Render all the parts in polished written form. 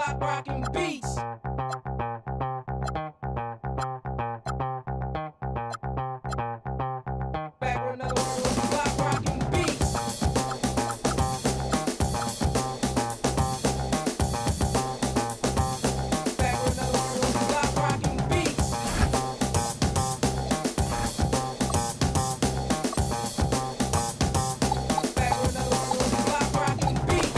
block rockin' beats. Back with another one of those block rockin' beats. Back with another one of those block rockin' beats. Back with another one of those block rockin' beats.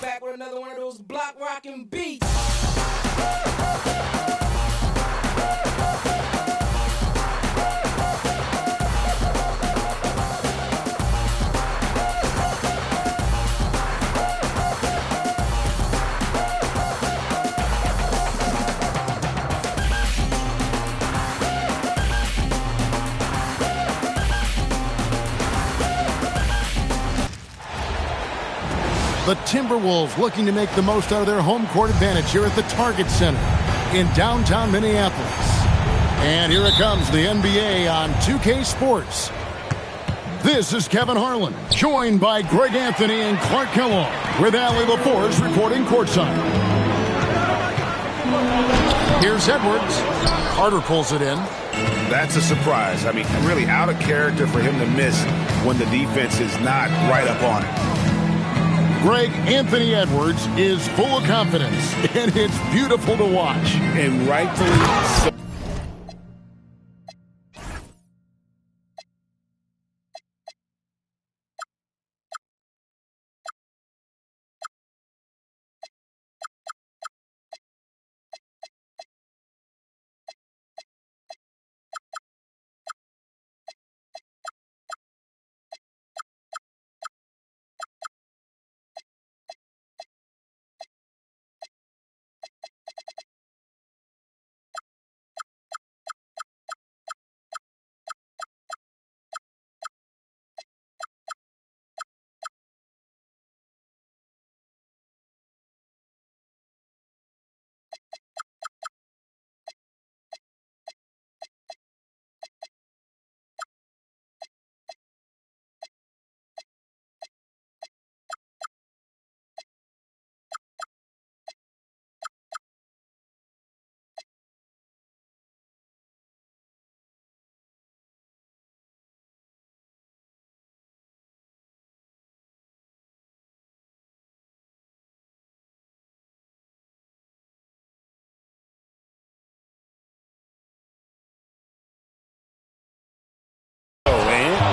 Back with another one of those block rockin' beats. Back with another one of those block rockin' beats. The Timberwolves looking to make the most out of their home court advantage here at the Target Center in downtown Minneapolis. And here it comes, the NBA on 2K Sports. This is Kevin Harlan, joined by Greg Anthony and Clark Kellogg, with Allie LaForce reporting courtside. Here's Edwards. Carter pulls it in. That's a surprise. I mean, really out of character for him to miss when the defense is not right up on it. Greg Anthony Edwards is full of confidence, and it's beautiful to watch. And rightfully so.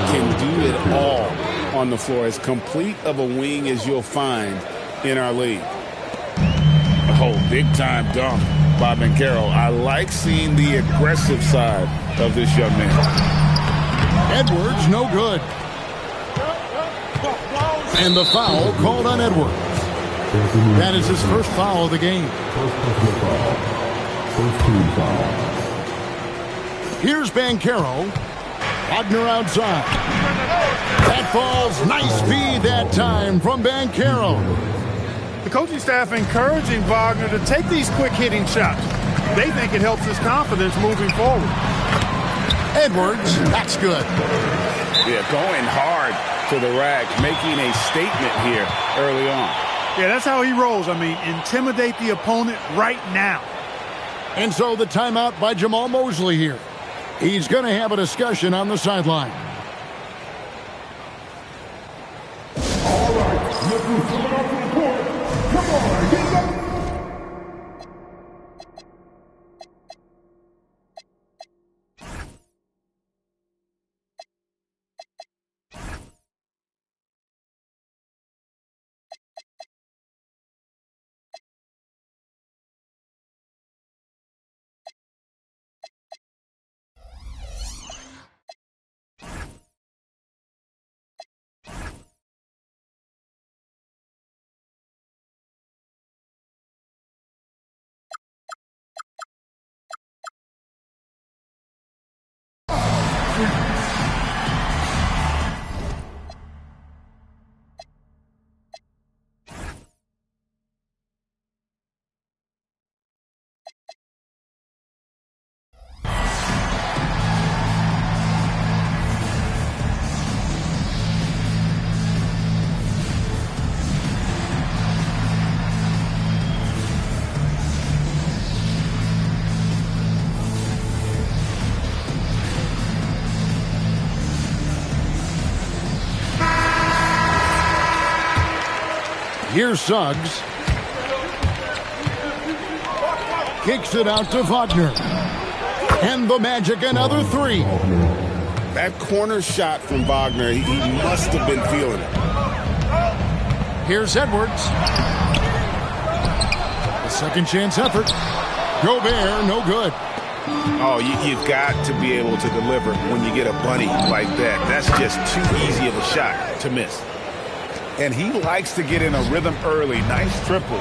Can do it all on the floor, as complete of a wing as you'll find in our league. Oh, big time dunk by Banchero. I like seeing the aggressive side of this young man. Edwards, no good. And the foul called on Edwards. That is his first foul of the game. Here's Banchero. Wagner outside. That falls. Nice feed that time from Banchero. The coaching staff encouraging Wagner to take these quick-hitting shots. They think it helps his confidence moving forward. Edwards, that's good. Yeah, going hard to the rack, making a statement here early on. Yeah, that's how he rolls. I mean, intimidate the opponent right now. And so the timeout by Jamal Mosley here. He's going to have a discussion on the sideline. All right, look who's coming up to the court. Come on, get up. Here's Suggs. Kicks it out to Wagner. And the Magic another three. That corner shot from Wagner, he must have been feeling it. Here's Edwards. A second chance effort. Gobert, no good. Oh, you've got to be able to deliver when you get a bunny like that. That's just too easy of a shot to miss. And he likes to get in a rhythm early. Nice triple.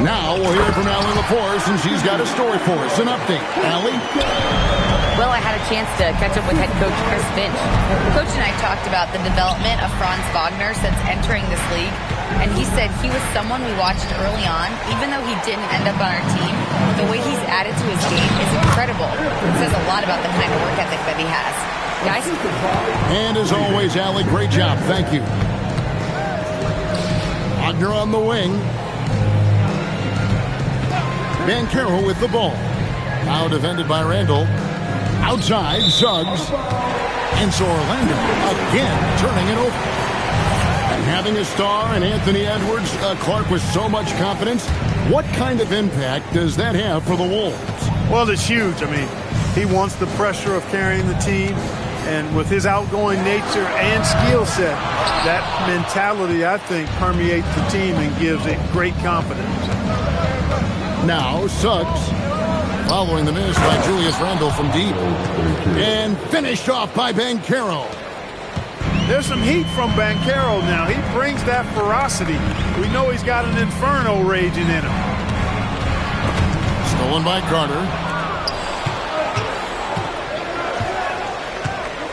Now we'll hear from Allie LaForce, and she's got a story for us. An update. Allie? Well, I had a chance to catch up with head coach Chris Finch. The coach and I talked about the development of Franz Wagner since entering this league, and he said he was someone we watched early on. Even though he didn't end up on our team, the way he's added to his game is incredible. It says a lot about the kind of work ethic that he has. Guys? And as always, Allie, great job. Thank you. Wagner on the wing. Banchero with the ball. Now defended by Randall. Outside, Suggs. And so Orlando again turning it over. And having a star in Anthony Edwards, Clark with so much confidence, what kind of impact does that have for the Wolves? Well, it's huge. I mean, he wants the pressure of carrying the team. And with his outgoing nature and skill set, that mentality, I think, permeates the team and gives it great confidence. Now Suggs, following the miss by Julius Randle from deep. And finished off by Banchero. There's some heat from Banchero now. He brings that ferocity. We know he's got an inferno raging in him. Stolen by Carter.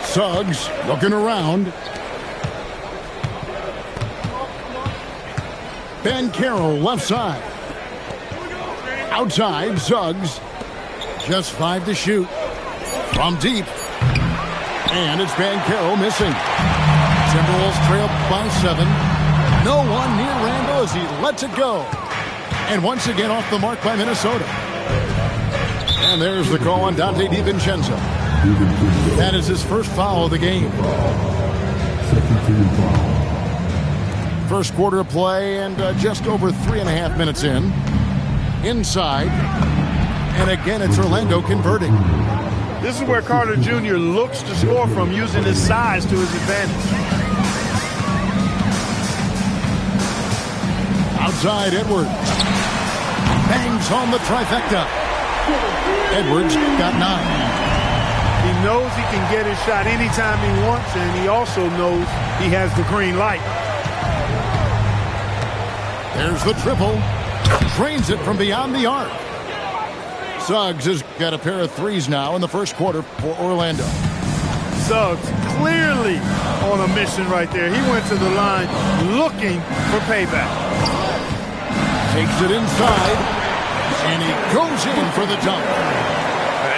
Suggs looking around. Banchero left side. Outside, Suggs. Just 5 to shoot. From deep. And it's Banchero missing. Timberwolves trail by 7. No one near Randall as he lets it go. And once again off the mark by Minnesota. And there's the call on Dante DiVincenzo. That is his first foul of the game. First quarter of play and just over 3.5 minutes in. Inside. And again, it's Orlando converting. This is where Carter Jr. looks to score from, using his size to his advantage. Outside, Edwards. Bangs home the trifecta. Edwards got 9. He knows he can get his shot anytime he wants, and he also knows he has the green light. There's the triple. Drains it from beyond the arc. Suggs has got a pair of threes now in the first quarter for Orlando. Suggs clearly on a mission right there. He went to the line looking for payback. Takes it inside, and he goes in for the dunk.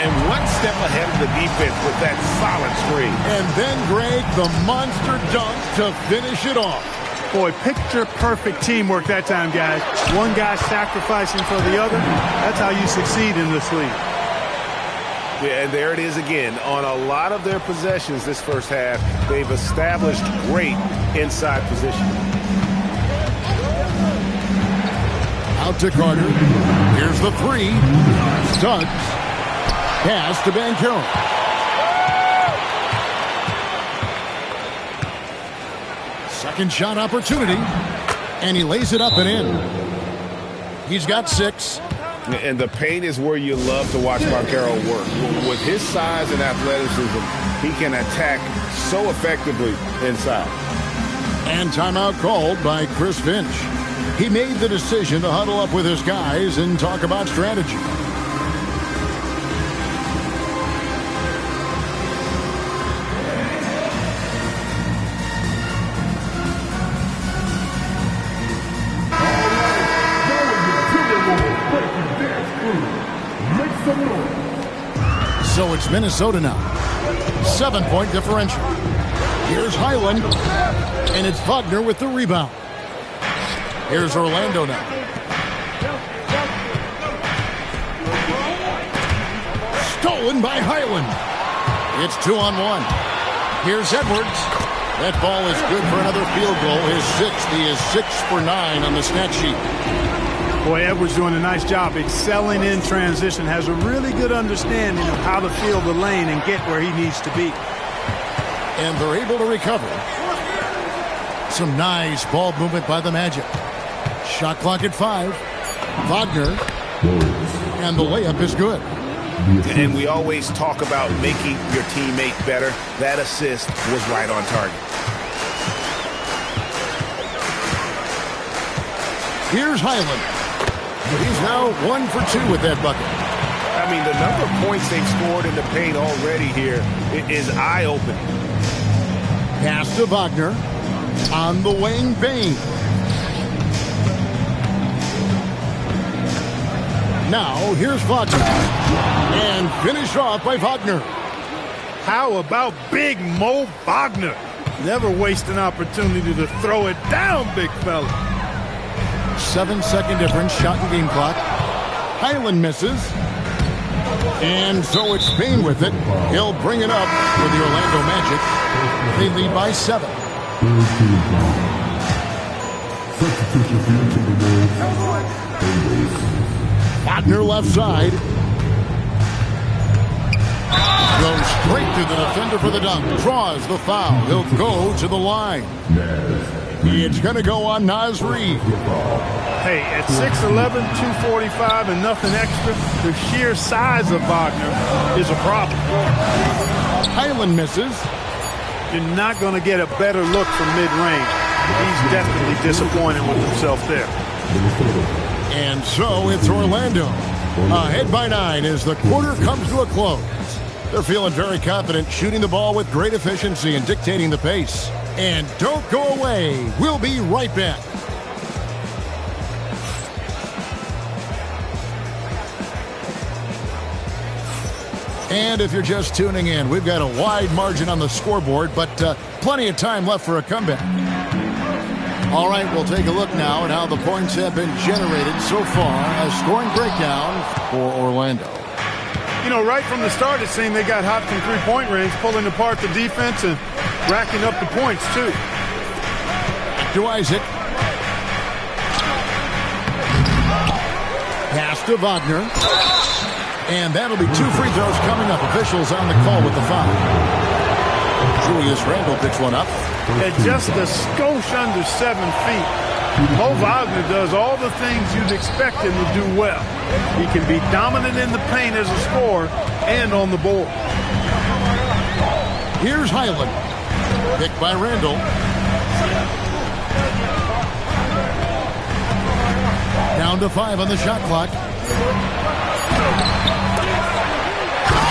And one step ahead of the defense with that solid screen. And then Greg, the monster dunk to finish it off. Boy, picture-perfect teamwork that time, guys. One guy sacrificing for the other. That's how you succeed in this league. Yeah, and there it is again. On a lot of their possessions this first half, they've established great inside position. Out to Carter. Here's the three. Suggs. Pass to Banchero. Second shot opportunity. And he lays it up and in. He's got 6. And the paint is where you love to watch Banchero work. With his size and athleticism, he can attack so effectively inside. And timeout called by Chris Finch. He made the decision to huddle up with his guys and talk about strategy. So it's Minnesota now. 7-point differential. Here's Highland. And it's Wagner with the rebound. Here's Orlando now. Stolen by Highland. It's 2-on-1. Here's Edwards. That ball is good for another field goal. His sixth. He is 6 for 9 on the stat sheet. Boy, Edwards doing a nice job excelling in transition. Has a really good understanding of how to field the lane and get where he needs to be. And they're able to recover. Some nice ball movement by the Magic. Shot clock at 5. Wagner. And the layup is good. And we always talk about making your teammate better. That assist was right on target. Here's Highland. He's now 1 for 2 with that bucket. I mean, the number of points they've scored in the paint already here is eye-opening. Pass to Wagner. On the wing, Bain. Now, here's Wagner. And finished off by Wagner. How about Big Mo Wagner? Never waste an opportunity to throw it down, big fella. 7-second difference, shot and game clock. Highland misses. And so it's Bain with it. He'll bring it up for the Orlando Magic. They lead by 7. Wagner left side. Goes straight to the defender for the dunk. Draws the foul. He'll go to the line. It's going to go on Naz Reid. Hey, at 6'11", 245, and nothing extra, the sheer size of Wagner is a problem. Highland misses. You're not going to get a better look from mid-range. He's definitely disappointed with himself there. And so it's Orlando. Ahead by 9 as the quarter comes to a close. They're feeling very confident, shooting the ball with great efficiency and dictating the pace. And don't go away. We'll be right back. And if you're just tuning in, we've got a wide margin on the scoreboard, but plenty of time left for a comeback. All right, we'll take a look now at how the points have been generated so far. A scoring breakdown for Orlando. You know, right from the start, it seemed they got hot from three-point range, pulling apart the defense and racking up the points, too. To Isaac. Pass to Wagner. And that'll be 2 free throws coming up. Officials on the call with the foul. Julius Randle picks one up. At just a skosh under 7 feet, Mo Wagner does all the things you'd expect him to do well. He can be dominant in the paint as a scorer and on the board. Here's Highland. Picked by Randle. Down to 5 on the shot clock.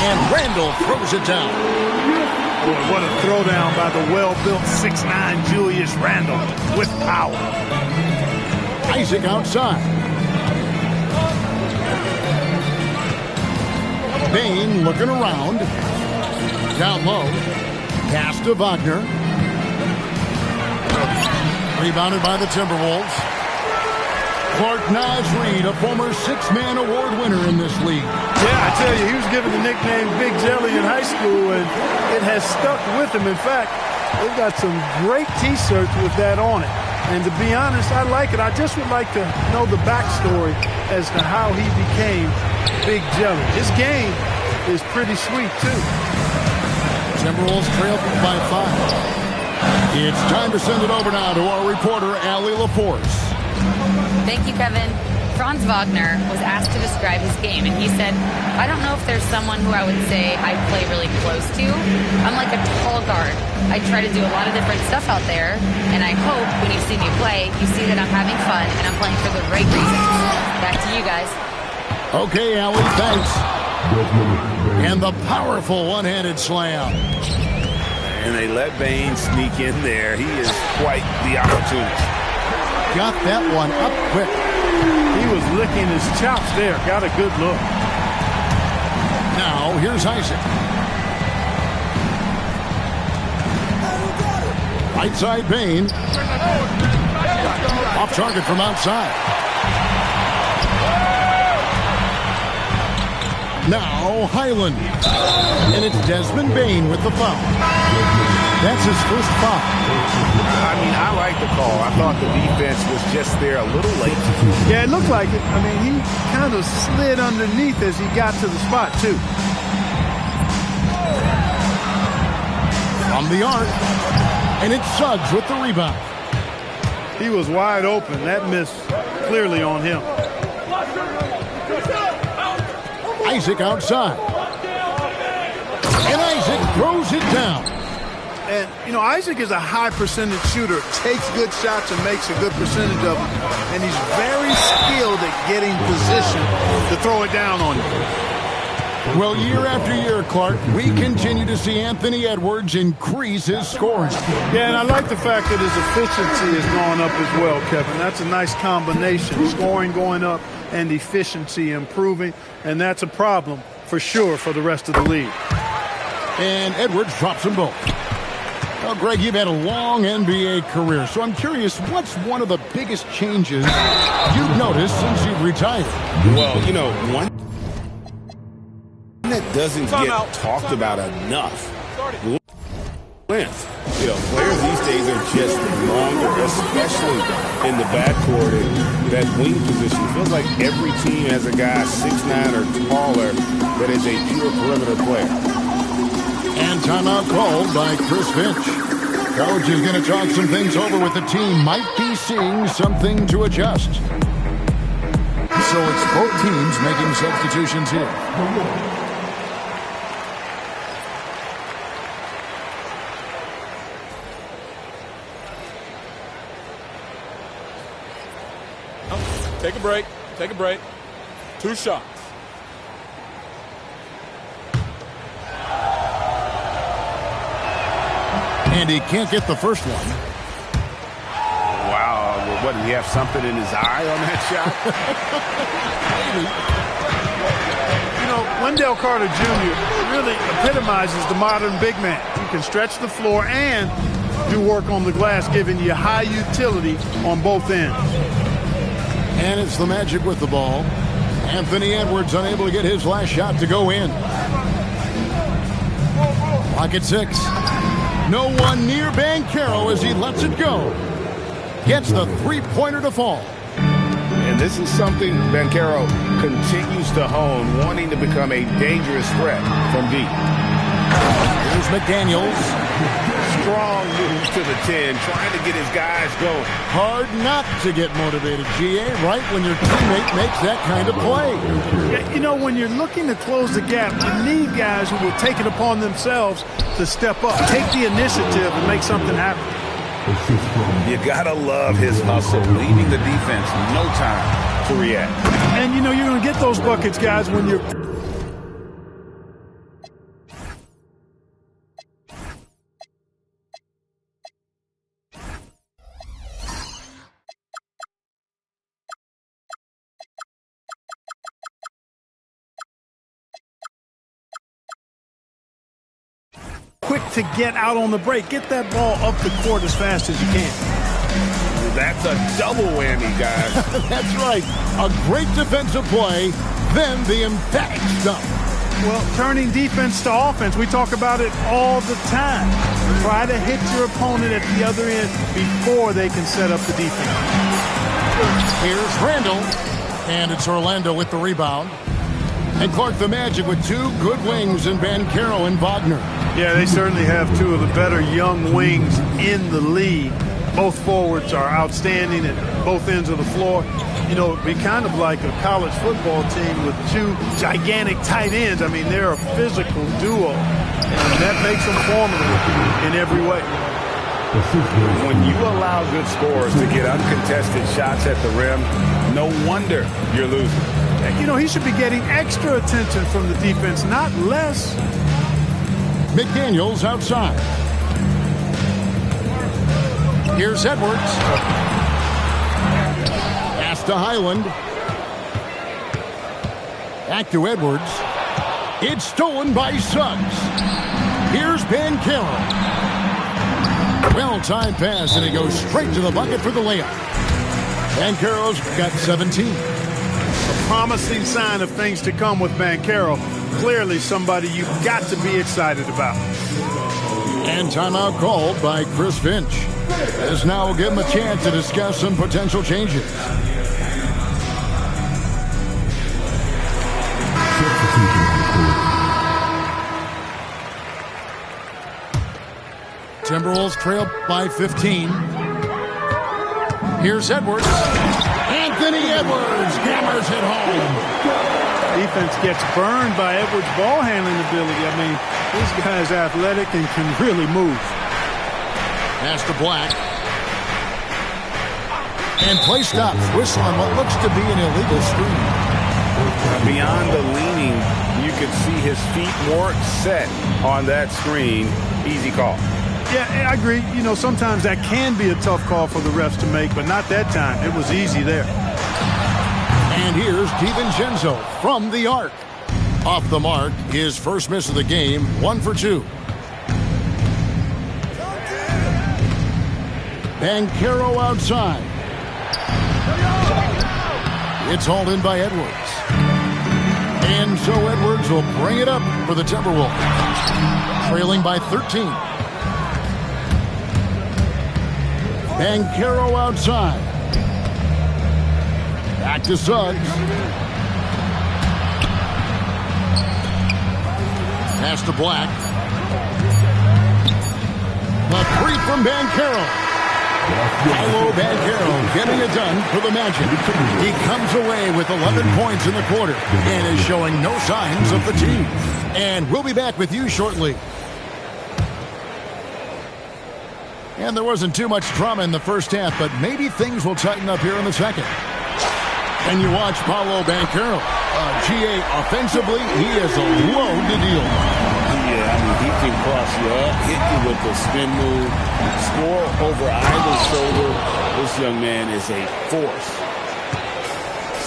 And Randle throws it down. Boy, what a throwdown by the well-built 6'9" Julius Randle with power. Isaac outside. Bain looking around. Down low. Pass to Wagner. Rebounded by the Timberwolves. Clark Naz Reid, a former 6-man award winner in this league. Yeah, I tell you, he was given the nickname Big Jelly in high school, and it has stuck with him. In fact, they've got some great T-shirts with that on it. And to be honest, I like it. I just would like to know the backstory as to how he became Big Jelly. His game is pretty sweet, too. Timberwolves trail by 5. It's time to send it over now to our reporter, Allie LaForce. Thank you, Kevin. Franz Wagner was asked to describe his game, and he said, I don't know if there's someone who I would say I play really close to. I'm like a tall guard. I try to do a lot of different stuff out there, and I hope when you see me play, you see that I'm having fun and I'm playing for the right reasons. Back to you guys. Okay, Allie, thanks. And the powerful one-handed slam. And they let Bain sneak in there. He is quite the opportunist. Got that one up quick. He was licking his chops there. Got a good look. Now, here's Isaac. Right side, Bain. Off target from outside. Now, Highland. And it's Desmond Bain with the foul. That's his first foul. I mean, I like the call. I thought the defense was just there a little late. Yeah, it looked like it. I mean, he kind of slid underneath as he got to the spot, too. From the arc, and it's Suggs with the rebound. He was wide open. That miss clearly on him. Isaac outside. And Isaac throws it down. And, you know, Isaac is a high percentage shooter, takes good shots and makes a good percentage of them. And he's very skilled at getting position to throw it down on you. Well, year after year, Clark, we continue to see Anthony Edwards increase his scoring. Yeah, and I like the fact that his efficiency has gone up as well, Kevin. That's a nice combination. Scoring going up and efficiency improving. And that's a problem for sure for the rest of the league. And Edwards drops them both. Well, Greg, you've had a long NBA career, so I'm curious, what's one of the biggest changes you've noticed since you've retired? Well, you know, one that doesn't get talked about enough. Length. You know, players these days are just longer, especially in the backcourt and that wing position. It feels like every team has a guy 6'9" or taller that is a pure perimeter player. And timeout called by Chris Finch. Coach is going to talk some things over with the team. Might be seeing something to adjust. So it's both teams making substitutions here. Take a break. Take a break. 2 shots. And he can't get the first one. Wow. What, did he have something in his eye on that shot? You know, Wendell Carter Jr. really epitomizes the modern big man. He can stretch the floor and do work on the glass, giving you high utility on both ends. And it's the Magic with the ball. Anthony Edwards unable to get his last shot to go in. Clock at 6. No one near Banchero as he lets it go. Gets the three-pointer to fall. And this is something Banchero continues to hone, wanting to become a dangerous threat from deep. Here's McDaniels. Strong moves to the 10, trying to get his guys going. Hard not to get motivated, GA, right when your teammate makes that kind of play. You know, when you're looking to close the gap, you need guys who will take it upon themselves to step up, take the initiative, and make something happen. You gotta love his hustle, leaving the defense no time to react. And, you know, you're going to get those buckets, guys, when you're... quick to get out on the break. Get that ball up the court as fast as you can. That's a double whammy, guys. That's right. A great defensive play, then the emphatic stuff. Well, turning defense to offense, we talk about it all the time. Try to hit your opponent at the other end before they can set up the defense. Here's Randall, and it's Orlando with the rebound. And Clark, the Magic with 2 good wings in Banchero and Wagner. Yeah, they certainly have 2 of the better young wings in the league. Both forwards are outstanding at both ends of the floor. You know, it'd be kind of like a college football team with 2 gigantic tight ends. I mean, they're a physical duo, and that makes them formidable in every way. When you allow good scorers to get uncontested shots at the rim, no wonder you're losing. You know, he should be getting extra attention from the defense, not less. McDaniels outside. Here's Edwards. Pass to Highland. Back to Edwards. It's stolen by Suggs. Here's Banchero. Well-timed pass, and he goes straight to the bucket for the layup. Banchero's got 17. A promising sign of things to come with Banchero. Clearly somebody you've got to be excited about. And timeout called by Chris Finch. This now will give him a chance to discuss some potential changes. Timberwolves trail by 15. Here's Edwards. Anthony Edwards hammers it home. Defense gets burned by Edwards' ball handling ability. I mean, this guy's athletic and can really move. Pass to Black. And play stops. Whistle on what looks to be an illegal screen. Beyond the leaning, you could see his feet weren't set on that screen. Easy call. Yeah, I agree. You know, sometimes that can be a tough call for the refs to make, but not that time. It was easy there. And here's DiVincenzo from the arc. Off the mark, his first miss of the game, 1 for 2. Banchero outside. It's hauled in by Edwards. And so Edwards will bring it up for the Timberwolves. Trailing by 13. Banchero outside. Back to Suggs. Pass to Black. A three from Banchero. Paolo Banchero getting it done for the Magic. He comes away with 11 points in the quarter and is showing no signs of fatigue. And we'll be back with you shortly. And there wasn't too much drama in the first half, but maybe things will tighten up here in the second. And you watch Paolo Banchero. GA offensively, he is a load to deal with. Yeah, I mean, he can cross you up, hit you with the spin move, score over either shoulder. This young man is a force.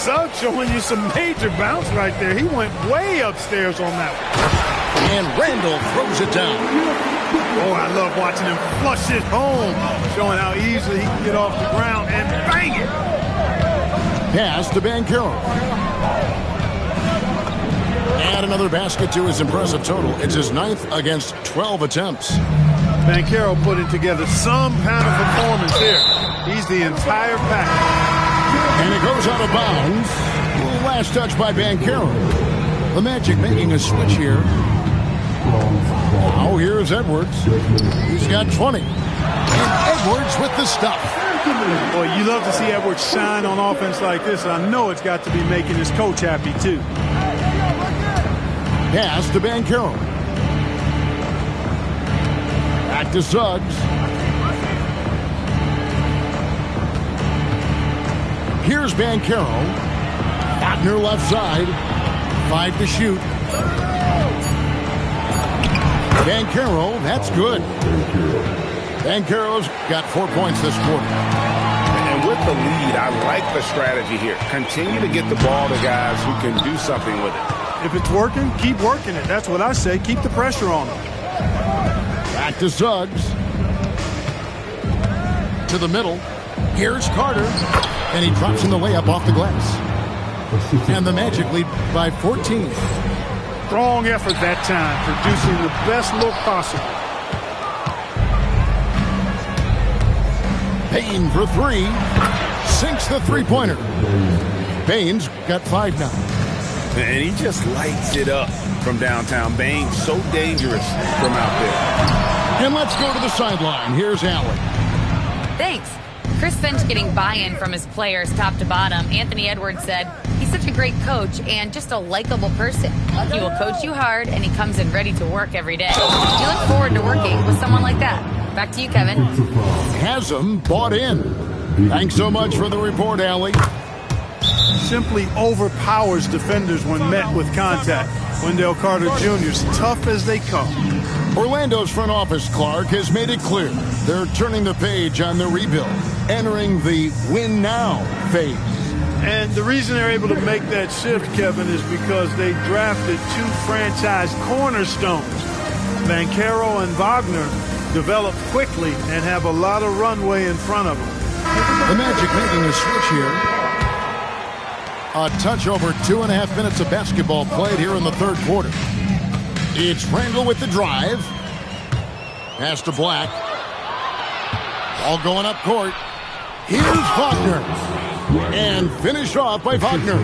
Suggs showing you some major bounce right there. He went way upstairs on that one. And Randall throws it down. Oh, I love watching him flush it home, showing how easily he can get off the ground and bang it. Pass to Banchero. Add another basket to his impressive total. It's his 9th against 12 attempts. Banchero putting together some kind of performance here. He's the entire package. And it goes out of bounds. Last touch by Banchero. The Magic making a switch here. Now here's Edwards. He's got 20. And Edwards with the stop. Boy, you love to see Edwards shine on offense like this. And I know it's got to be making his coach happy too. Pass to Banchero. Back to Suggs. Here's Banchero. Wagner left side. 5 to shoot. Banchero, that's good. Banchero's got 4 points this quarter. And with the lead, I like the strategy here. Continue to get the ball to guys who can do something with it. If it's working, keep working it. That's what I say. Keep the pressure on them. Back to Suggs. To the middle. Here's Carter. And he drops in the layup off the glass. And the Magic lead by 14. Strong effort that time, producing the best look possible. Payne for 3. Sinks the three-pointer. Payne's got 5 now. And he just lights it up from downtown. Bain so dangerous from out there. And let's go to the sideline. Here's Allen. Thanks. Chris Finch getting buy-in from his players top to bottom. Anthony Edwards said he's such a great coach and just a likable person. He will coach you hard, and he comes in ready to work every day. You look forward to working with someone like that. Back to you, Kevin. Hasm bought in. Thanks so much for the report, Allie. Simply overpowers defenders when met with contact. Wendell Carter Jr. is tough as they come. Orlando's front office, Clark, has made it clear they're turning the page on the rebuild, entering the win now phase. And the reason they're able to make that shift, Kevin, is because they drafted 2 franchise cornerstones. Banchero and Wagner developed quickly and have a lot of runway in front of them. The Magic making a switch here. A touch over 2.5 minutes of basketball played here in the third quarter. It's Randall with the drive. Pass to Black. Ball going up court. Here's Wagner. And finished off by Wagner.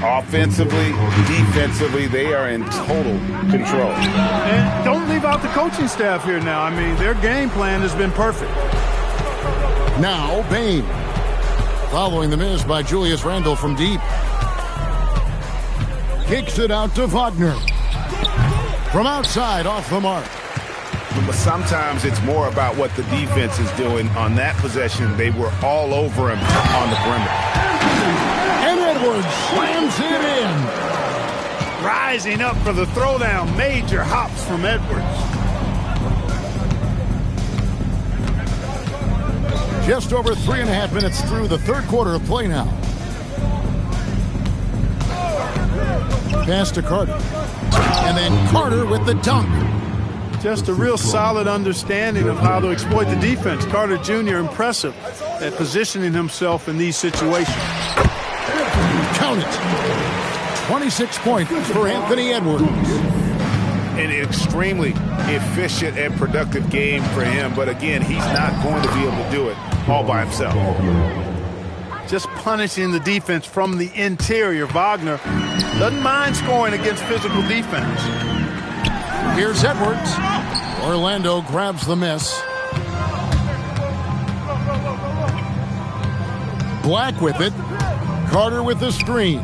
Offensively, defensively, they are in total control. And don't leave out the coaching staff here now. I mean, their game plan has been perfect. Now, Bain. Following the miss by Julius Randle from deep. Kicks it out to Wagner. From outside, off the mark. But sometimes it's more about what the defense is doing. On that possession, they were all over him on the perimeter. And Edwards slams it in. Rising up for the throwdown. Major hops from Edwards. Just over 3.5 minutes through the third quarter of play now. Pass to Carter. And then Carter with the dunk. Just a real solid understanding of how to exploit the defense. Carter Jr. impressive at positioning himself in these situations. Count it. 26 points for Anthony Edwards. An extremely efficient and productive game for him. But again, he's not going to be able to do it all by himself. Just punishing the defense from the interior. Wagner doesn't mind scoring against physical defense. Here's Edwards. Orlando grabs the miss. Black with it. Carter with the screen.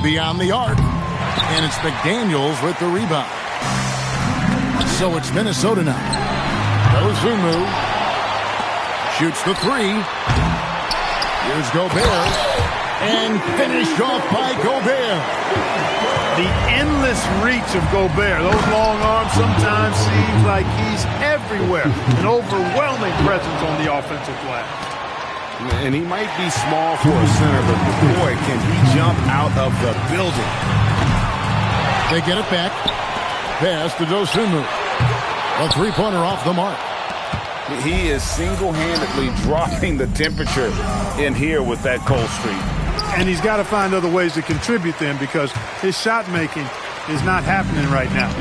Beyond the arc. And it's McDaniels with the rebound. So it's Minnesota now. Dosunmu shoots the three. Here's Gobert. And finished off by Gobert. The endless reach of Gobert. Those long arms sometimes seems like he's everywhere. An overwhelming presence on the offensive glass. And he might be small for a center, but boy, can he jump out of the building. They get it back. Pass to Dosunmu. A three-pointer off the mark. He is single-handedly dropping the temperature in here with that cold streak. And he's got to find other ways to contribute then, because his shot making is not happening right now.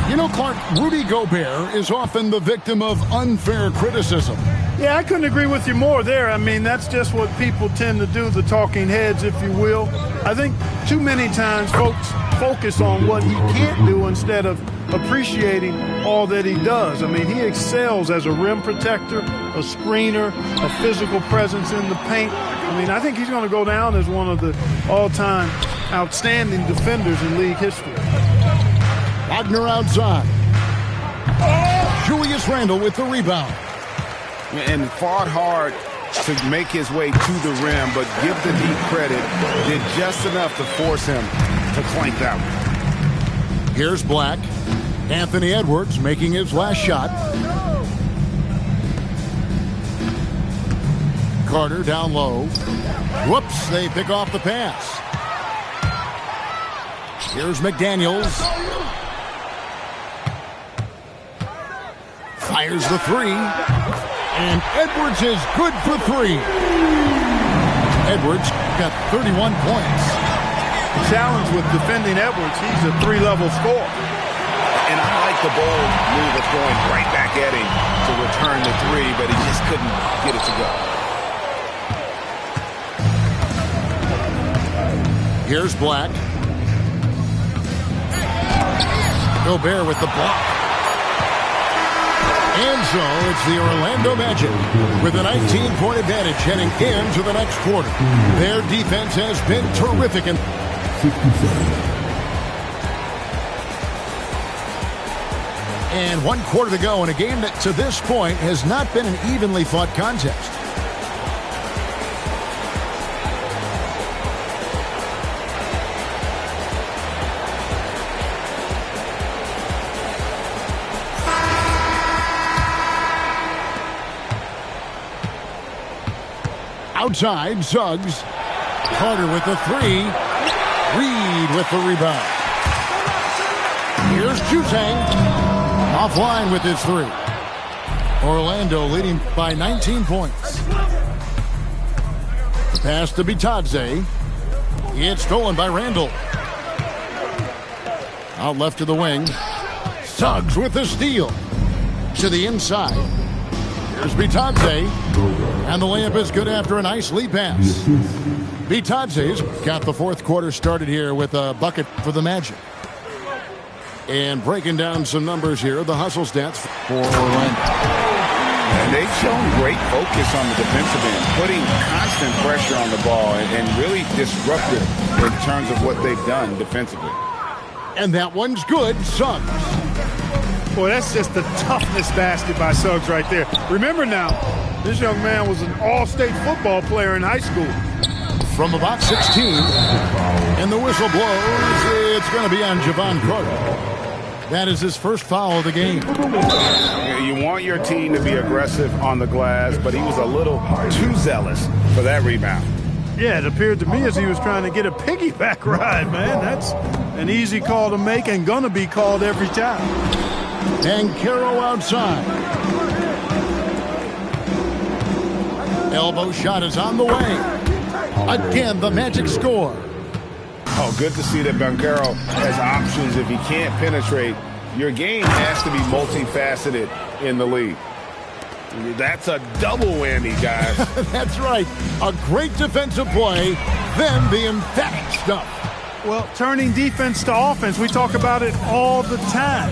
You know, Clark, Rudy Gobert is often the victim of unfair criticism. Yeah, I couldn't agree with you more there. I mean, that's just what people tend to do, the talking heads, if you will. I think too many times folks focus on what he can't do instead of appreciating all that he does. I mean, he excels as a rim protector, a screener, a physical presence in the paint. I mean, I think he's going to go down as one of the all-time outstanding defenders in league history. Wagner outside. Julius Randle with the rebound. And fought hard to make his way to the rim, but give the D credit, did just enough to force him to clank that one. Here's Black. Anthony Edwards making his last shot. Carter down low. Whoops, they pick off the pass. Here's McDaniels. Fires the three. And Edwards is good for three. Edwards got 31 points. The challenge with defending Edwards, he's a three-level scorer. And I like the bold move of going right back at him to return the three, but he just couldn't get it to go. Here's Black. Gobert with the block. And so it's the Orlando Magic with a 19-point advantage heading into the next quarter. Their defense has been terrific. And 1 quarter to go in a game that to this point has not been an evenly fought contest. Outside, Suggs. Carter with the three. Reed with the rebound. Here's Jutang. Offline with his three. Orlando leading by 19 points. The pass to Bitadze. It's stolen by Randle. Out left to the wing. Suggs with the steal. To the inside. Here's Bitadze. And the layup is good after a nice lead pass. Bitadze's got the fourth quarter started here with a bucket for the Magic. And breaking down some numbers here, the hustle stats for Orlando. And they've shown great focus on the defensive end, putting constant pressure on the ball and really disruptive in terms of what they've done defensively. And that one's good, Suggs. Boy, that's just the toughness basket by Suggs right there. Remember now, this young man was an all-state football player in high school. From about 16, and the whistle blows. It's going to be on Javon Carter. That is his first foul of the game. You want your team to be aggressive on the glass, but he was a little too zealous for that rebound. Yeah, it appeared to me as he was trying to get a piggyback ride, man. That's an easy call to make and going to be called every time. And Caro outside. Elbow shot is on the way. Again, the Magic score. Oh, good to see that Banchero has options. If he can't penetrate, your game has to be multifaceted in the league. That's a double whammy, guys. That's right. A great defensive play, then the emphatic stuff. Well, turning defense to offense, we talk about it all the time.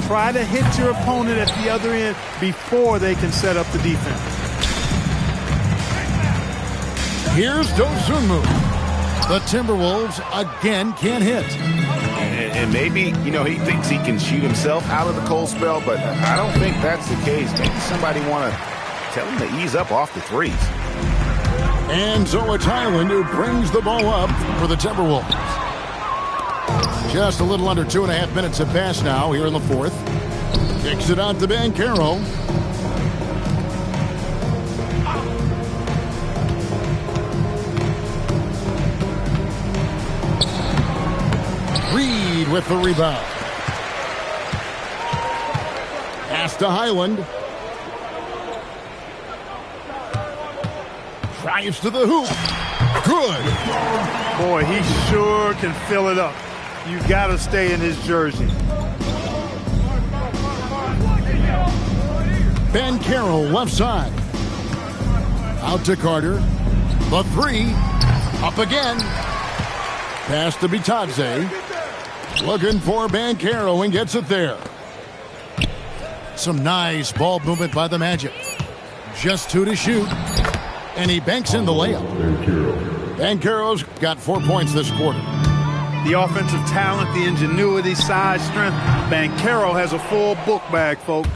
Try to hit your opponent at the other end before they can set up the defense. Here's Dosunmu. The Timberwolves again can't hit. And maybe, he thinks he can shoot himself out of the cold spell, but I don't think that's the case. Maybe somebody want to tell him to ease up off the threes. And so it's Highland who brings the ball up for the Timberwolves. Just a little under 2.5 minutes have passed now here in the fourth. Kicks it out to Banchero. Reed with the rebound. Pass to Highland. Drives to the hoop. Good. Boy, he sure can fill it up. You got to stay in his jersey. Banchero left side. Out to Carter. The three. Up again. Pass to Bitadze. Looking for Banchero and gets it there. Some nice ball movement by the Magic. Just 2 to shoot. And he banks in the layup. Banchero's got 4 points this quarter. The offensive talent, the ingenuity, size, strength. Banchero has a full book bag, folks.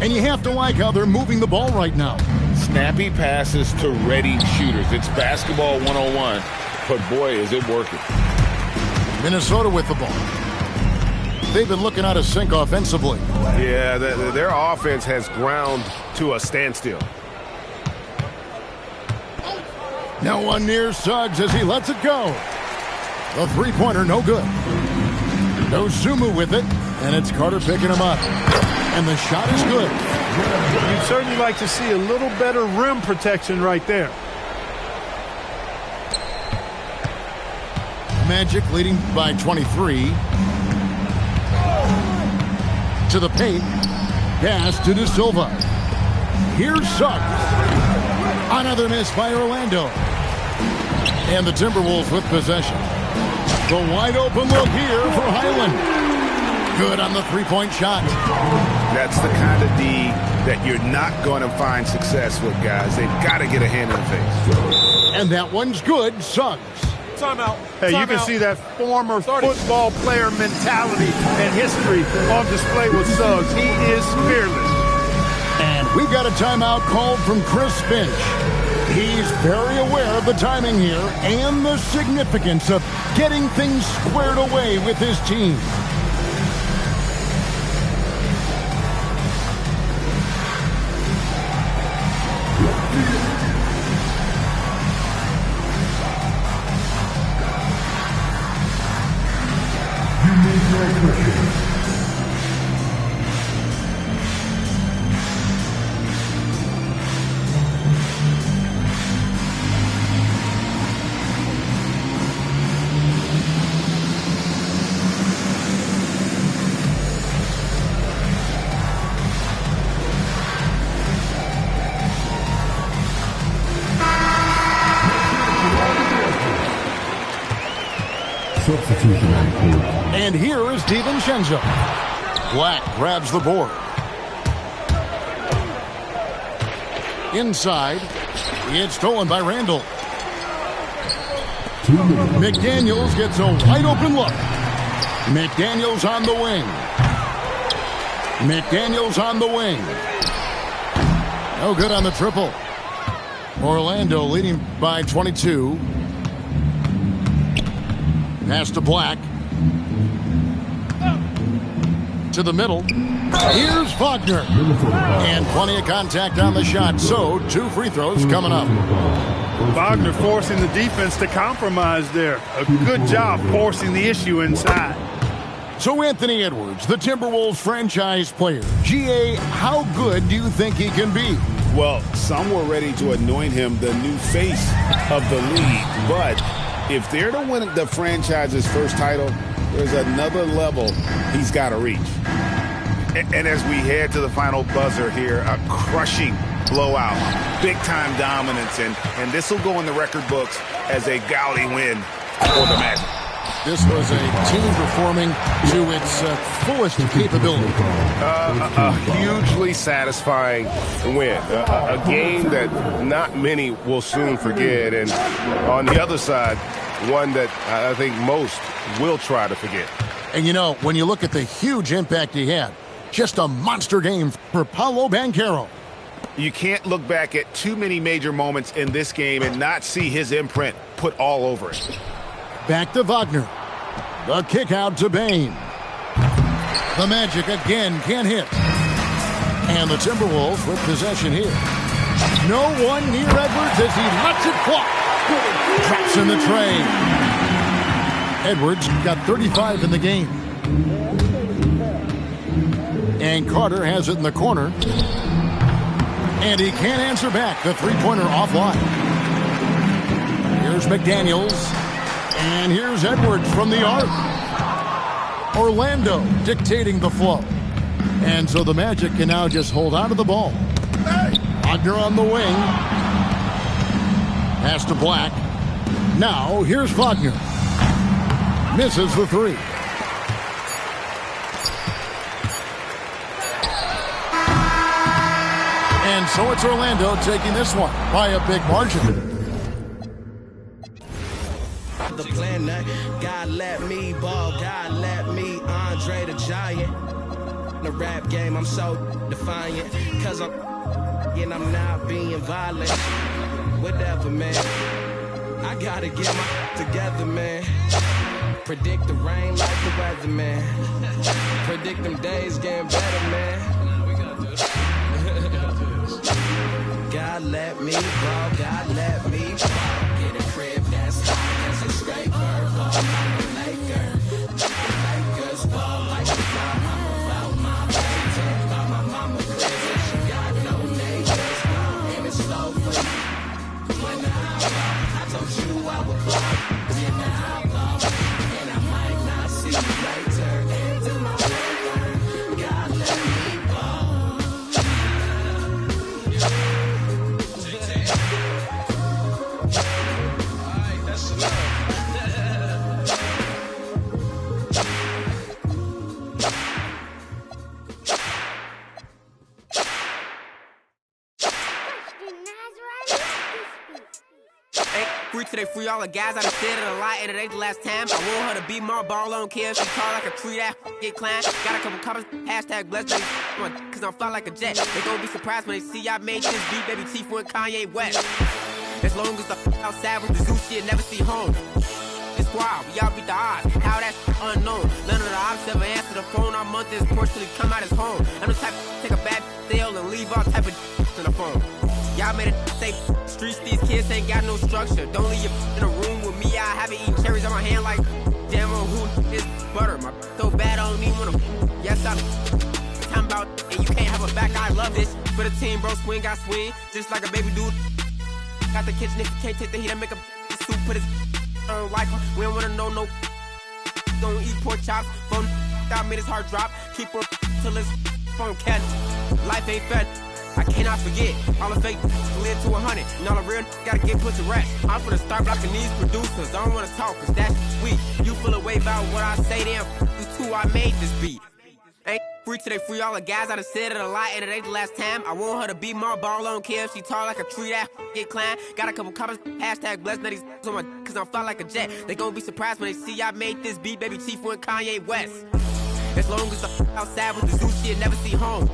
And you have to like how they're moving the ball right now. Snappy passes to ready shooters. It's basketball 101, but boy, is it working. Minnesota with the ball. They've been looking out of sync offensively. Yeah, their offense has ground to a standstill. No one near Suggs as he lets it go. The three-pointer, no good. Dosunmu with it, and it's Carter picking him up. And the shot is good. You'd certainly like to see a little better rim protection right there. Magic leading by 23. To the paint. Pass to De Silva. Here's Suggs. Another miss by Orlando. And the Timberwolves with possession. The wide open look here for Highland. Good on the three-point shot. That's the kind of D that you're not going to find success with, guys. They've got to get a hand in the face. And that one's good. Suggs. Timeout. Hey, you can see that former football player mentality and history on display with Suggs. He is fearless. And we've got a timeout called from Chris Finch. He's very aware of the timing here and the significance of getting things squared away with his team. And here is DiVincenzo. Black grabs the board. Inside. It's stolen by Randall. McDaniels gets a wide open look. McDaniels on the wing. McDaniels on the wing. No good on the triple. Orlando leading by 22. Pass to Black. To the middle. Here's Wagner. And plenty of contact on the shot. So 2 free throws coming up. Wagner forcing the defense to compromise there. A good job forcing the issue inside. So Anthony Edwards, the Timberwolves franchise player. GA, how good do you think he can be? Well, some were ready to anoint him the new face of the league. But if they're to win the franchise's first title, there's another level he's got to reach. And as we head to the final buzzer here, a crushing blowout, big-time dominance, and this will go in the record books as a gaudy win for the Magic. This was a team performing to its fullest capability. A hugely satisfying win. A game that not many will soon forget. And on the other side, one that I think most will try to forget. And, you know, when you look at the huge impact he had, just a monster game for Paolo Banchero. You can't look back at too many major moments in this game and not see his imprint put all over it. Back to Wagner. The kick out to Bane. The Magic again can't hit. And the Timberwolves with possession here. No one near Edwards as he lets it fly. Drops in the tray. Edwards got 35 in the game. And Carter has it in the corner. And he can't answer back. The three-pointer offline. Here's McDaniels. And here's Edwards from the arc. Orlando dictating the flow. And so the Magic can now just hold on to the ball. Wagner on the wing. Pass to Black. Now here's Wagner. Misses the three. And so it's Orlando taking this one by a big margin. The planet, God let me ball, God let me Andre the Giant. The rap game, I'm so defiant, cause I'm not being violent. Whatever, man. I gotta get my together, man. Predict the rain like the weather, man. Predict them days getting better, man. God let me ball, God let me ball. Get a crib that's high, that's a straight bird ball like a Laker. Lakers ball like a ball. I'm about my baby, about my mama crazy. She got no neighbors, and it's slow for you. When I told you I would ball, and now I ball, and I might not see you later. And do my work, God let me ball. Today free all the guys I done said it a lot, and it ain't the last time. I want her to be more ball, I don't care if she tall like a tree, that get climbed. Got a couple comments, hashtag blessed, cause I'm fly like a jet. They gon' be surprised when they see I made this beat, baby Chief and Kanye West. As long as the outside with the zoo shit, never see home. It's wild, we all beat the odds, how that's unknown. None of the ops ever answer the phone, our month is poor till he come out his home. I'm the type to take a bad sale and leave all type of in the phone. Y'all made it safe. Streets, these kids ain't got no structure. Don't leave your in a room with me. I haven't eaten cherries on my hand like damn on who is butter. My so bad I don't even wanna. Yes, I'm talking about and you can't have a back. I love this for the team, bro. Swing, got swing, just like a baby dude. Got the kitchen if you can't take the heat and make a soup. Put his on like him. We don't wanna know no. Don't eat pork chops. Phone, that made his heart drop. Keep her till his phone catch. Life ain't fed. I cannot forget. All the fake live to 100. And all the real gotta get put to rest. I'm finna start blocking these producers. I don't wanna talk, cause that's weak. You feel a way about what I say, then you too, I made this beat. Ain't free till they free all the guys. I done said it a lot, and it ain't the last time. I want her to be my ball on Kim. She tall like a tree, that get climbed. Got a couple comments, hashtag blessed nutties on my, cause I'm fly like a jet. They gon' be surprised when they see I made this beat, baby Chief went Kanye West. As long as the outside with the zoo shit, never see home.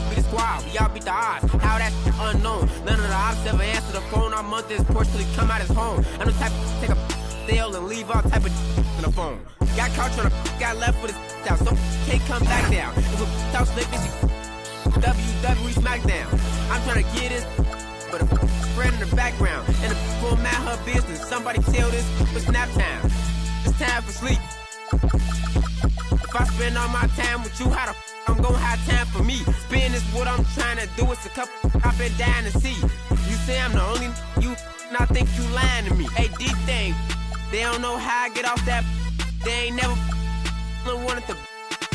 We the squad, we all beat the odds. How that shit unknown. None of the ops ever answer the phone. Our month is porch till he come out his home. I'm the type to take a sale and leave all type of in the phone. Got caught trying to got left with his out, so can't come back down. If a talk slick, this WWE SmackDown. I'm trying to get this, but a friend in the background. And the full man her business. Somebody tell this for snap time. It's time for sleep. If I spend all my time with you, how the I'm gonna have time for me. Spend is what I'm trying to do. It's a couple I've been dying to see. You say I'm the only you, and I think you lying to me. Hey, deep thing, they don't know how I get off that. They ain't never wanted to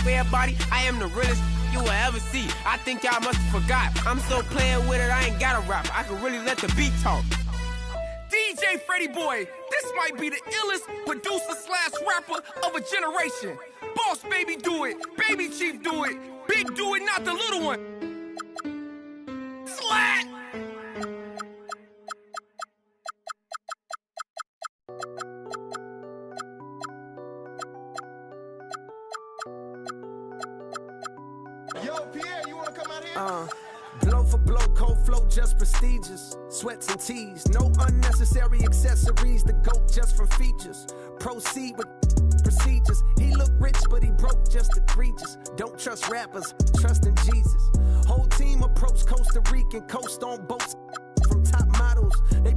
everybody. I am the realest you will ever see. I think y'all must have forgot. I'm so playing with it, I ain't gotta rap. I can really let the beat talk. DJ Freddie Boy, this might be the illest producer / rapper of a generation. Boss Baby do it, Baby Chief do it, Big do it, not the little one. Slat! Yo, Pierre, you wanna come out here? Blow for blow, cold flow, just prestigious. Sweats and tees, no unnecessary accessories. The GOAT just from features. Proceed with procedures. He look rich, but he broke, just egregious. Don't trust rappers, trust in Jesus. Whole team approach Costa Rican, coast on boats from top models. They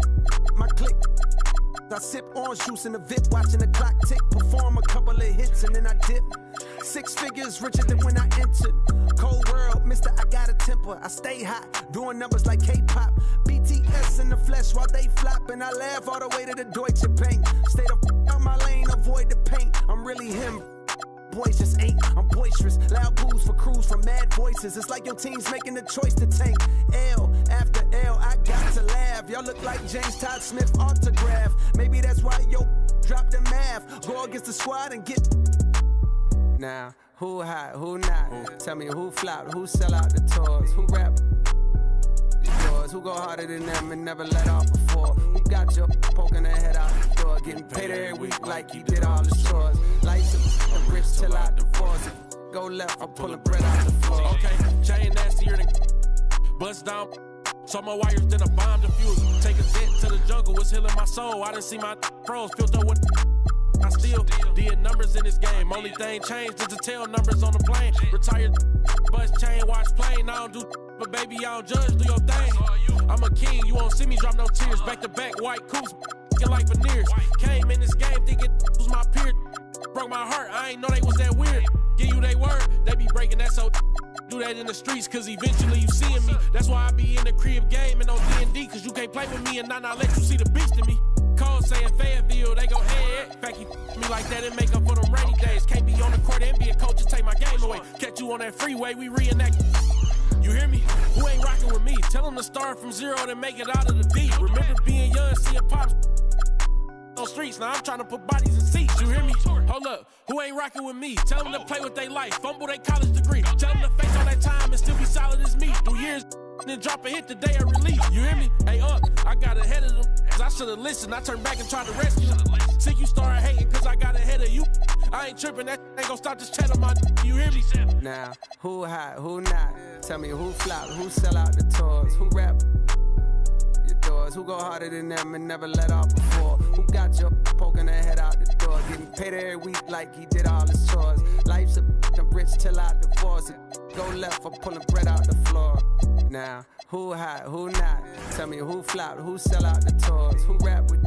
my clique. I sip orange juice in the VIP, watching the clock tick. Perform a couple of hits and then I dip. 6 figures richer than when I entered. Cold world, mister, I got a temper. I stay hot, doing numbers like K-pop. BTS in the flesh while they flop. And I laugh all the way to the Deutsche Bank. Stay the out my lane, avoid the paint. I'm really him. Boys just ain't. I'm boisterous. Loud boos for crews from mad voices. It's like your team's making the choice to tank. L after L, I got to laugh. Y'all look like James Todd Smith autograph. Maybe that's why yo dropped the math. Go against the squad and get. Now, who hot, who not? Tell me who flopped, who sell out the tours, who rap the doors, who go harder than them and never let off before. Who got your poking their head out the door, getting paid every week like you did all the chores. Life's a rich till I divorce it. Go left, I'm pulling bread out the floor. Okay, chain nastier than bust down. Saw my wires, then I bombed the fuse. Take a jet to the jungle, was healing my soul. I didn't see my froze, filled up with. I still did numbers in this game. Only thing changed is the tail numbers on the plane. Retired, bus chain, watch plane. I don't do, but baby, I don't judge, do your thing. I'm a king, you won't see me drop no tears. Back to back, white coops, like veneers. Came in this game thinking was my peer. Broke my heart, I ain't know they was that weird. Give you they word, they be breaking that so. Do that in the streets, cause eventually you seeing me. That's why I be in the crib game and no D&D, cause you can't play with me and not let you see the beast in me. Call saying Fayetteville, they go head. In fact, you me like that and make up for them rainy days. Can't be on the court and be a coach and take my game away. Catch you on that freeway, we reenact. You hear me? Who ain't rocking with me? Tell them to start from zero to make it out of the deep. Remember being young, seeing pops on streets. Now I'm trying to put bodies in seats. You hear me? Hold up. Who ain't rocking with me? Tell them to play with their life. Fumble their college degree. Tell them to face all that time and still be solid as me. Through years, then drop a hit the day of release. You hear me? Hey, I got ahead of them. I should've listened. I turned back and tried to rescue them. See, you started hating cause I got ahead of you. I ain't tripping. That ain't gonna stop this chat on my. You hear me? Now, who hot, who not? Tell me who flopped, who sell out the tours, who rap your doors, who go harder than them and never let off before. Who got your poking their head out the door, getting paid every week like he did all his chores. Life's a rich till I divorce it. Go left, I'm pulling bread out the floor. Now, who hot, who not? Tell me who flopped, who sell out the tours, who rap with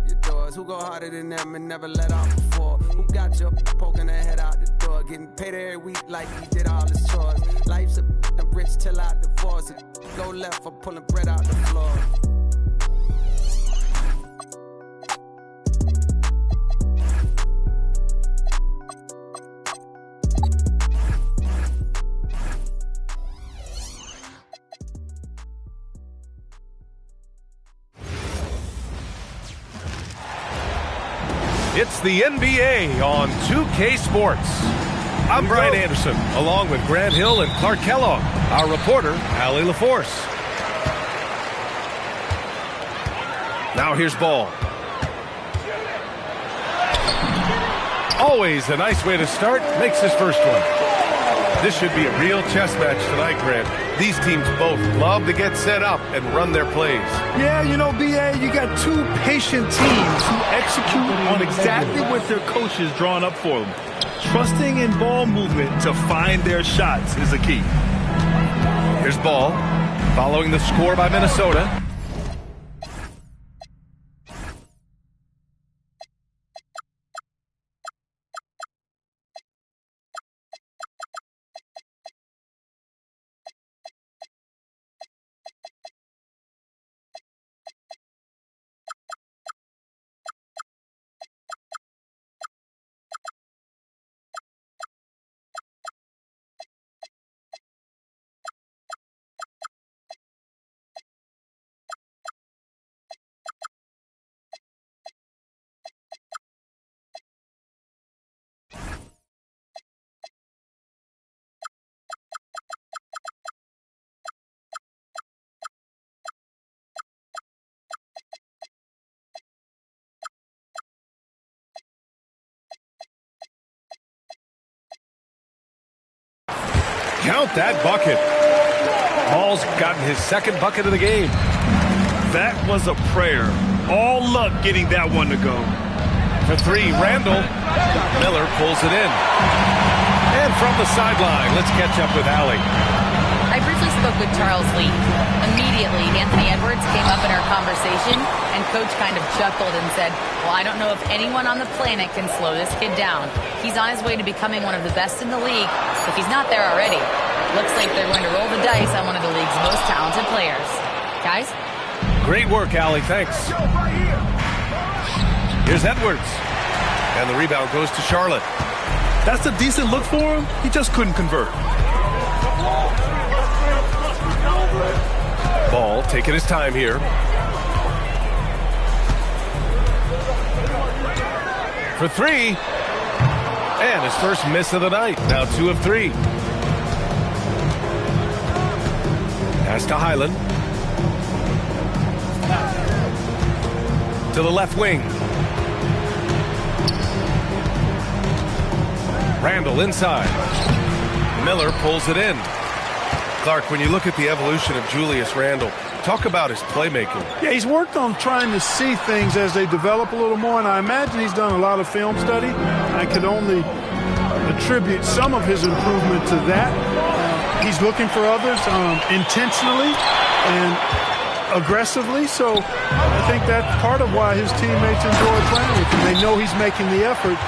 your doors, who go harder than them and never let off before. Who got your poking their head out the door, getting paid every week like he did all his chores. Life's a rich till I divorce it. Go left, I'm pulling bread out the floor. It's the NBA on 2K Sports. I'm Brian Anderson, along with Grant Hill and Clark Kellogg. Our reporter, Allie LaForce. Now here's Ball. Always a nice way to start. Makes his first one. This should be a real chess match tonight, Grant. These teams both love to get set up and run their plays. Yeah, you know, B.A., you got two patient teams who execute on exactly what their coach is drawing up for them. Trusting in ball movement to find their shots is the key. Here's Ball, following the score by Minnesota. Count that bucket. Ball's gotten his second bucket of the game. That was a prayer. All luck getting that one to go. For three, Randall. Miller pulls it in. And from the sideline, let's catch up with Allie. I briefly spoke with Charles Lee. Immediately, Anthony Edwards came up in our conversation, and Coach kind of chuckled and said, well, I don't know if anyone on the planet can slow this kid down. He's on his way to becoming one of the best in the league, if he's not there already. Looks like they're going to roll the dice on one of the league's most talented players. Guys? Great work, Allie. Thanks. Here's Edwards. And the rebound goes to Charlotte. That's a decent look for him. He just couldn't convert. Ball taking his time here. For three. And his first miss of the night. Now 2 of 3. Pass to Highland. To the left wing. Randall inside. Miller pulls it in. Clark, when you look at the evolution of Julius Randle, talk about his playmaking. Yeah, he's worked on trying to see things as they develop a little more, and I imagine he's done a lot of film study. I could only attribute some of his improvement to that. He's looking for others intentionally and aggressively, so I think that's part of why his teammates enjoy playing with him. They know he's making the effort.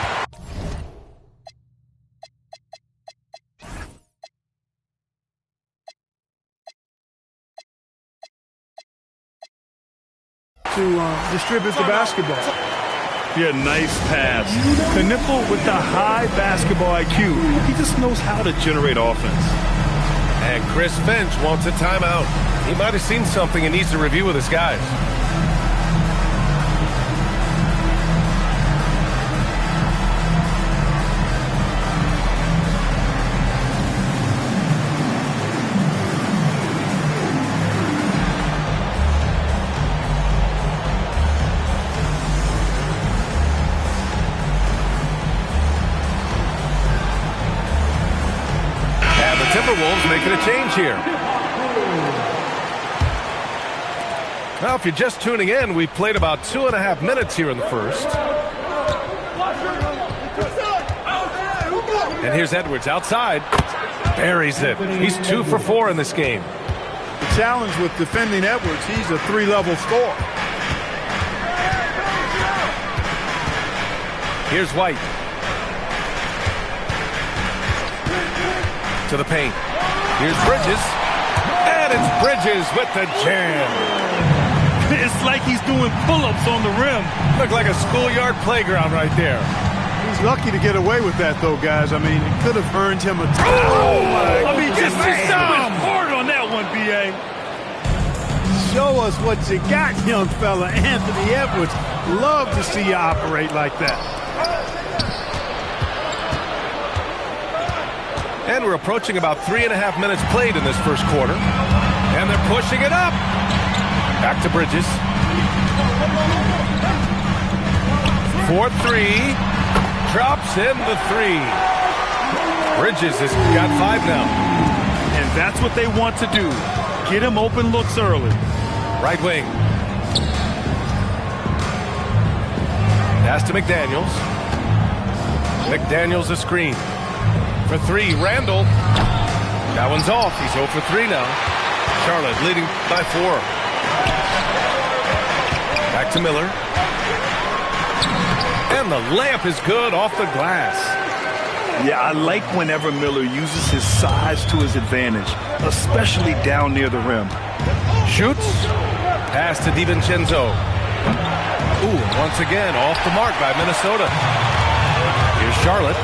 To distribute the basketball. Yeah, nice pass. Knipple with the high basketball IQ. He just knows how to generate offense. And Chris Finch wants a timeout. He might have seen something and needs to review with his guys. Timberwolves making a change here. Now, if you're just tuning in, we played about 2.5 minutes here in the first. And here's Edwards outside. Buries it. He's 2 for 4 in this game. The challenge with defending Edwards, he's a 3-level scorer. Here's White. To the paint. Here's Bridges. And it's Bridges with the jam. It's like he's doing pull-ups on the rim. Looked like a schoolyard playground right there. He's lucky to get away with that, though, guys. I mean, it could have earned him a... Oh, my! I mean, just hard on that one, B.A. Show us what you got, young fella. Anthony Edwards Love to see you operate like that. And we're approaching about 3.5 minutes played in this first quarter. And they're pushing it up. Back to Bridges. 4-3. Drops in the 3. Bridges has got 5 now. And that's what they want to do. Get him open looks early. Right wing. Pass to McDaniels. McDaniels a screen. For 3, Randall. That one's off. He's 0 for 3 now. Charlotte leading by 4. Back to Miller. And the layup is good off the glass. Yeah, I like whenever Miller uses his size to his advantage, especially down near the rim. Shoots. Pass to DiVincenzo. Ooh, once again, off the mark by Minnesota. Here's Charlotte.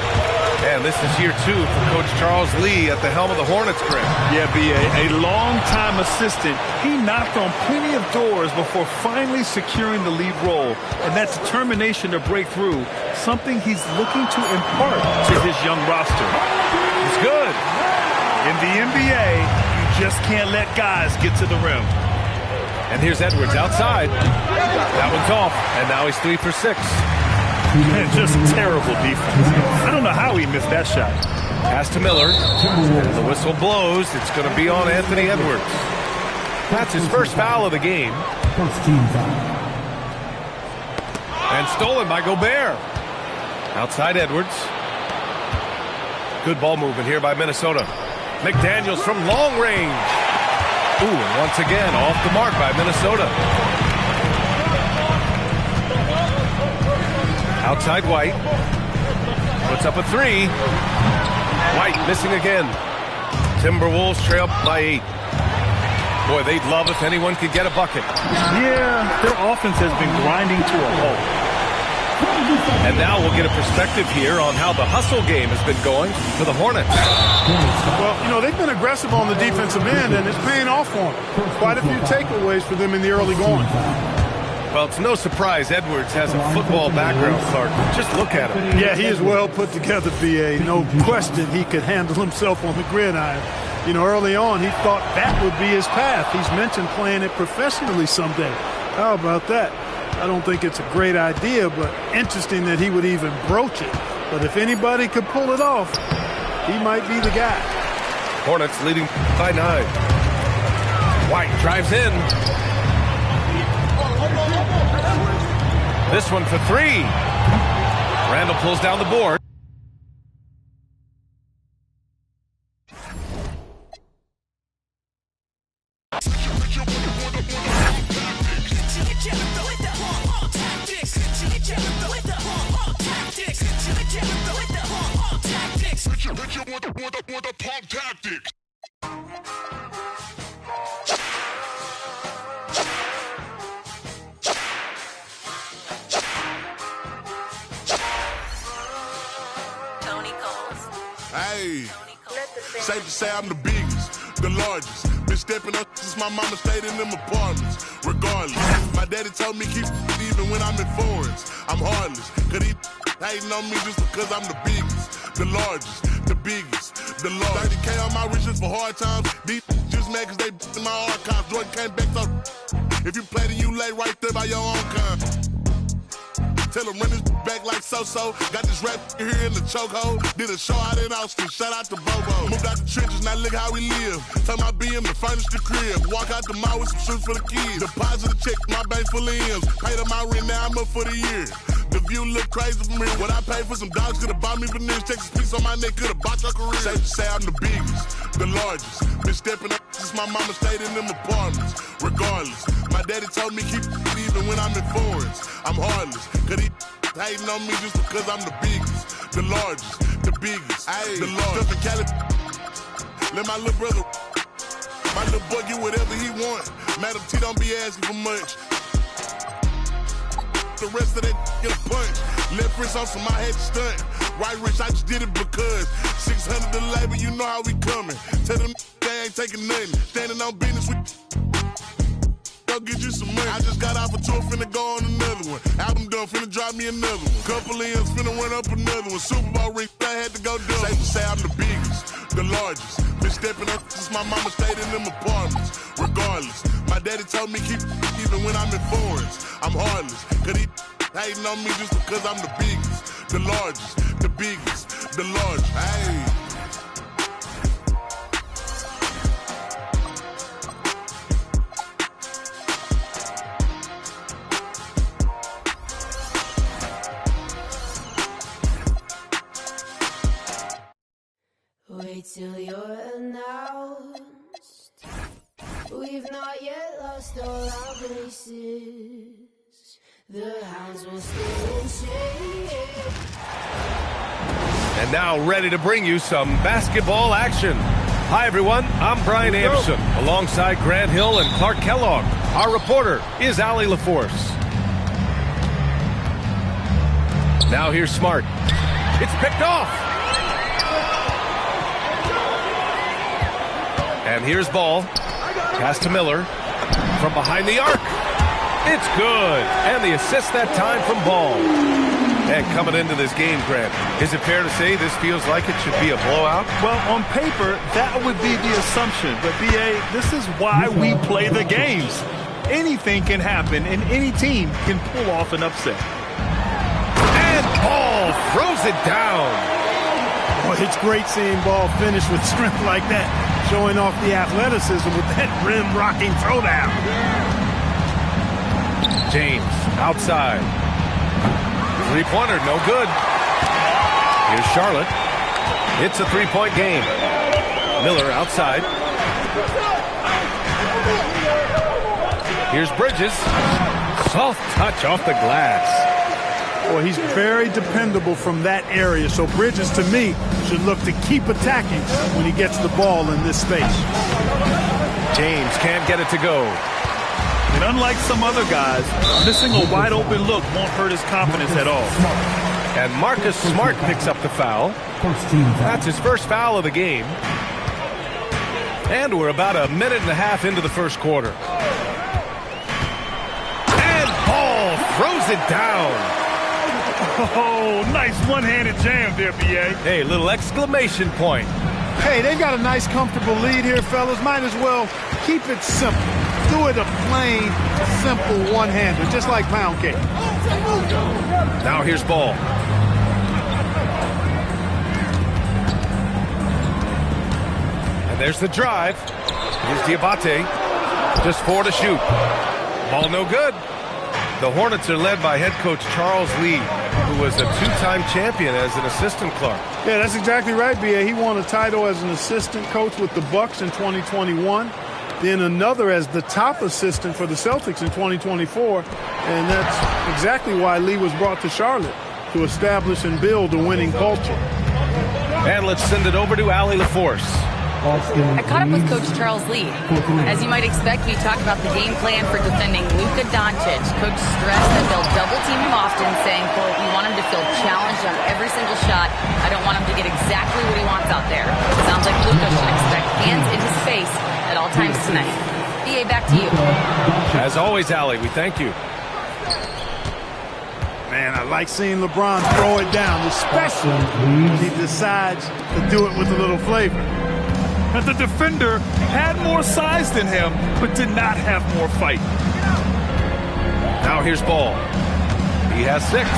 And this is year 2 for Coach Charles Lee at the helm of the Hornets grip. Yeah, B.A., a long-time assistant. He knocked on plenty of doors before finally securing the lead role. And that determination to break through, something he's looking to impart to his young roster. It's good. In the NBA, you just can't let guys get to the rim. And here's Edwards outside. That one's off. And now he's 3 for 6. Just terrible defense. I don't know how he missed that shot. Pass to Miller. As the whistle blows, it's going to be on Anthony Edwards. That's his first foul of the game. First team foul. And stolen by Gobert. Outside Edwards. Good ball movement here by Minnesota. McDaniels from long range. Ooh, and once again, off the mark by Minnesota. Outside White. Puts up a 3. White missing again. Timberwolves trail by 8. Boy, they'd love if anyone could get a bucket. Yeah, their offense has been grinding to a halt. And now we'll get a perspective here on how the hustle game has been going for the Hornets. Well, you know, they've been aggressive on the defensive end, and it's paying off for them. Quite a few takeaways for them in the early going. Well, it's no surprise Edwards has a football background, Clark. Just look at him. Yeah, he is well put together, B.A. No question he could handle himself on the gridiron. You know, early on, he thought that would be his path. He's mentioned playing it professionally someday. How about that? I don't think it's a great idea, but interesting that he would even broach it. But if anybody could pull it off, he might be the guy. Hornets leading by 9. White drives in. This one for 3. Randall pulls down the board. Hey, safe to say I'm the biggest, the largest. Been stepping up since my mama stayed in them apartments. Regardless, my daddy told me keep even when I'm in foreigns. I'm heartless, cause he hating on me just because I'm the biggest, the largest, the biggest, the largest. 30K on my riches for hard times. These just mad cause they in my archives. Jordan came back so if you play then you lay right there by your own kind. Tell him run this back like so-so. Got this rap here in the chokehold. Did a show out in Austin. Shout out to Bobo. Moved out the trenches, now look how we live. Tell my BM to furnish the crib. Walk out the mall with some shoes for the kids. Deposit a check, my bank full of M's. Paid on my rent, now I'm up for the year. The view look crazy for me. What I paid for some dogs could've bought me veneers. Texas piece on my neck could've bought your career. Safe to say I'm the biggest, the largest. Been stepping up since my mama stayed in them apartments. Regardless, my daddy told me keep even when I'm in foreigns. I'm heartless, cause he hating on me just because I'm the biggest, the largest, the biggest, the largest. In Cali, let my little brother, my little boy get whatever he want. Madam T don't be asking for much. The rest of that get a punch. Left wrist on some, I had to stunt. Right wrist, I just did it because 600 the labor, you know how we coming. Tell them they ain't taking nothing. Standing on business with go get you some money. I just got off a tour, finna go on another one. Album done, finna drop me another one. Couple M's, finna run up another one. Super Bowl ring, I had to go do. Safe to say I'm the biggest, the largest. Been stepping up since my mama stayed in them apartments. Regardless, my daddy told me keep even when I'm in foreigns. I'm heartless, cause he hating on me just because I'm the biggest, the largest, the biggest, the largest. Hey. Wait till you're announced. We've not yet lost all our places. The hounds will still shake. And now ready to bring you some basketball action. Hi everyone, I'm Brian Anderson, alongside Grant Hill and Clark Kellogg. Our reporter is Allie LaForce. Now here's Smart. It's picked off. And here's Ball. Pass to Miller. From behind the arc. It's good. And the assist that time from Ball. And coming into this game, Grant, is it fair to say this feels like it should be a blowout? Well, on paper, that would be the assumption. But, B.A., this is why we play the games. Anything can happen, and any team can pull off an upset. And Ball throws it down. Well, it's great seeing Ball finish with strength like that, showing off the athleticism with that rim-rocking throwdown. James, outside. Three-pointer, no good. Here's Charlotte. It's a three-point game. Miller outside. Here's Bridges. Soft touch off the glass. Well, he's very dependable from that area, so Bridges, to me, should look to keep attacking when he gets the ball in this space. James can't get it to go. And unlike some other guys, missing a wide-open look won't hurt his confidence at all. And Marcus Smart picks up the foul. That's his first foul of the game. And we're about a minute and a half into the first quarter. And Ball throws it down. Oh, nice one-handed jam there, B.A. Hey, little exclamation point. Hey, they've got a nice, comfortable lead here, fellas. Might as well keep it simple. Do it a plain, simple one-hander, just like pound cake. Now here's Ball. And there's the drive. Here's Diabate. Just 4 to shoot. Ball no good. The Hornets are led by head coach Charles Lee, who was a two-time champion as an assistant, Clark. Yeah, that's exactly right, B.A. He won a title as an assistant coach with the Bucks in 2021. Then another as the top assistant for the Celtics in 2024. And that's exactly why Lee was brought to Charlotte, to establish and build a winning culture. And let's send it over to Allie LaForce. I caught up with Coach Charles Lee. As you might expect, we talked about the game plan for defending Luka Doncic. Coach stressed that they'll double team him often, saying, quote, we want him to feel challenged on every single shot. I don't want him to get exactly what he wants out there. Sounds like Luka should expect hands in his face at all times tonight. BA, back to you. As always, Allie, we thank you. Man, I like seeing LeBron throw it down, especially when he decides to do it with a little flavor. And the defender had more size than him, but did not have more fight. Now here's Ball. He has 6.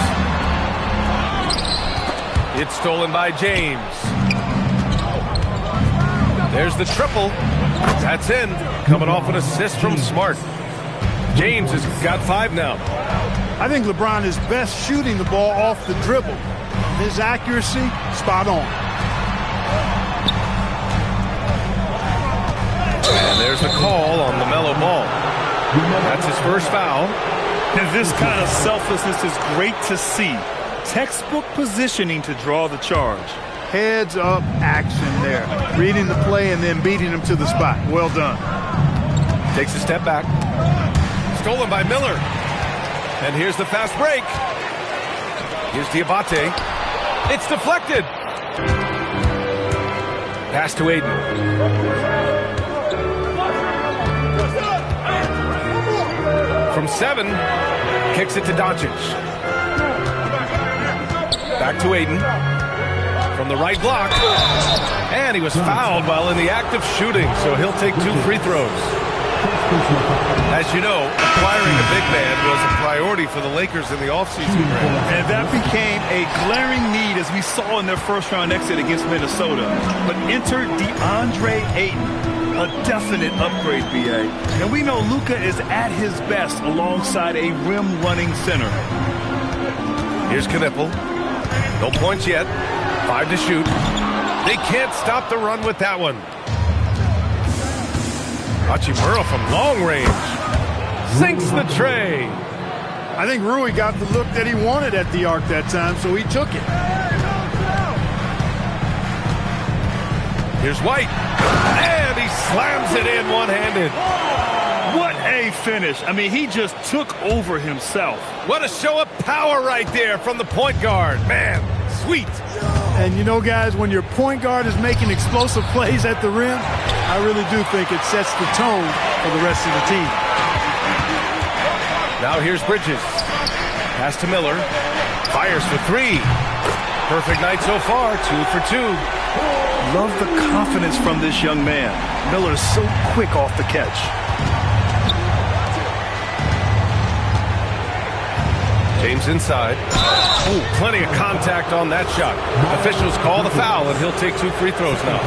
It's stolen by James. There's the triple. That's in. Coming off an assist from Smart. James has got 5 now. I think LeBron is best shooting the ball off the dribble. His accuracy, spot on. And there's the call on LaMelo Ball. That's his first foul. And this kind of selflessness is great to see. Textbook positioning to draw the charge. Heads up action there. Reading the play and then beating him to the spot. Well done. Takes a step back. Stolen by Miller. And here's the fast break. Here's Diabate. It's deflected. Pass to Aiden. from 7. Kicks it to Doncic. Back to Aiden. From the right block. And he was fouled while in the act of shooting, so he'll take 2 free throws. As you know, acquiring a big man was a priority for the Lakers in the offseason. And that became a glaring need as we saw in their first-round exit against Minnesota. But enter DeAndre Ayton, a definite upgrade, B.A. And we know Luka is at his best alongside a rim-running center. Here's Knipple. No points yet. 5 to shoot. They can't stop the run with that one. Hachimura from long range. Sinks the tray. I think Rui got the look that he wanted at the arc that time, so he took it. Here's White. And he slams it in one-handed. What a finish. I mean, he just took over himself. What a show of power right there from the point guard. Man, sweet. And you know, guys, when your point guard is making explosive plays at the rim, I really do think it sets the tone for the rest of the team. Now here's Bridges. Pass to Miller. Fires for 3. Perfect night so far. 2 for 2. Love the confidence from this young man. Miller's so quick off the catch. James inside. Ooh, plenty of contact on that shot. Officials call the foul, and he'll take 2 free throws now.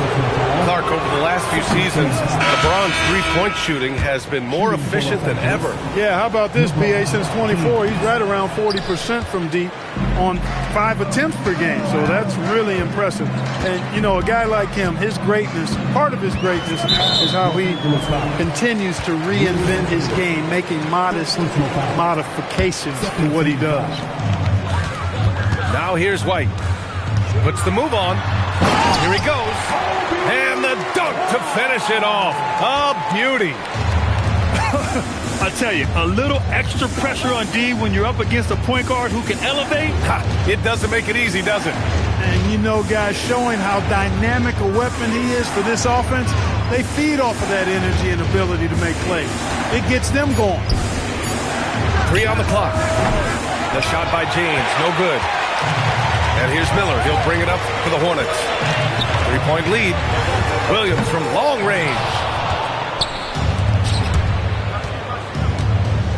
Clark, over the last few seasons, LeBron's three-point shooting has been more efficient than ever. Yeah, how about this, B.A.? Since 24, he's right around 40% from deep on 5 attempts per game. So that's really impressive. And, you know, a guy like him, his greatness, part of his greatness is how he continues to reinvent his game, making modest modifications to what he does. Now here's White. Puts the move on. Here he goes. And the dunk to finish it off. A beauty. I tell you, a little extra pressure on D when you're up against a point guard who can elevate. It doesn't make it easy, does it? And, you know, guys, showing how dynamic a weapon he is for this offense, they feed off of that energy and ability to make plays. It gets them going. 3 on the clock. The shot by James, no good. And here's Miller. He'll bring it up for the Hornets. 3-point lead. Williams from long range.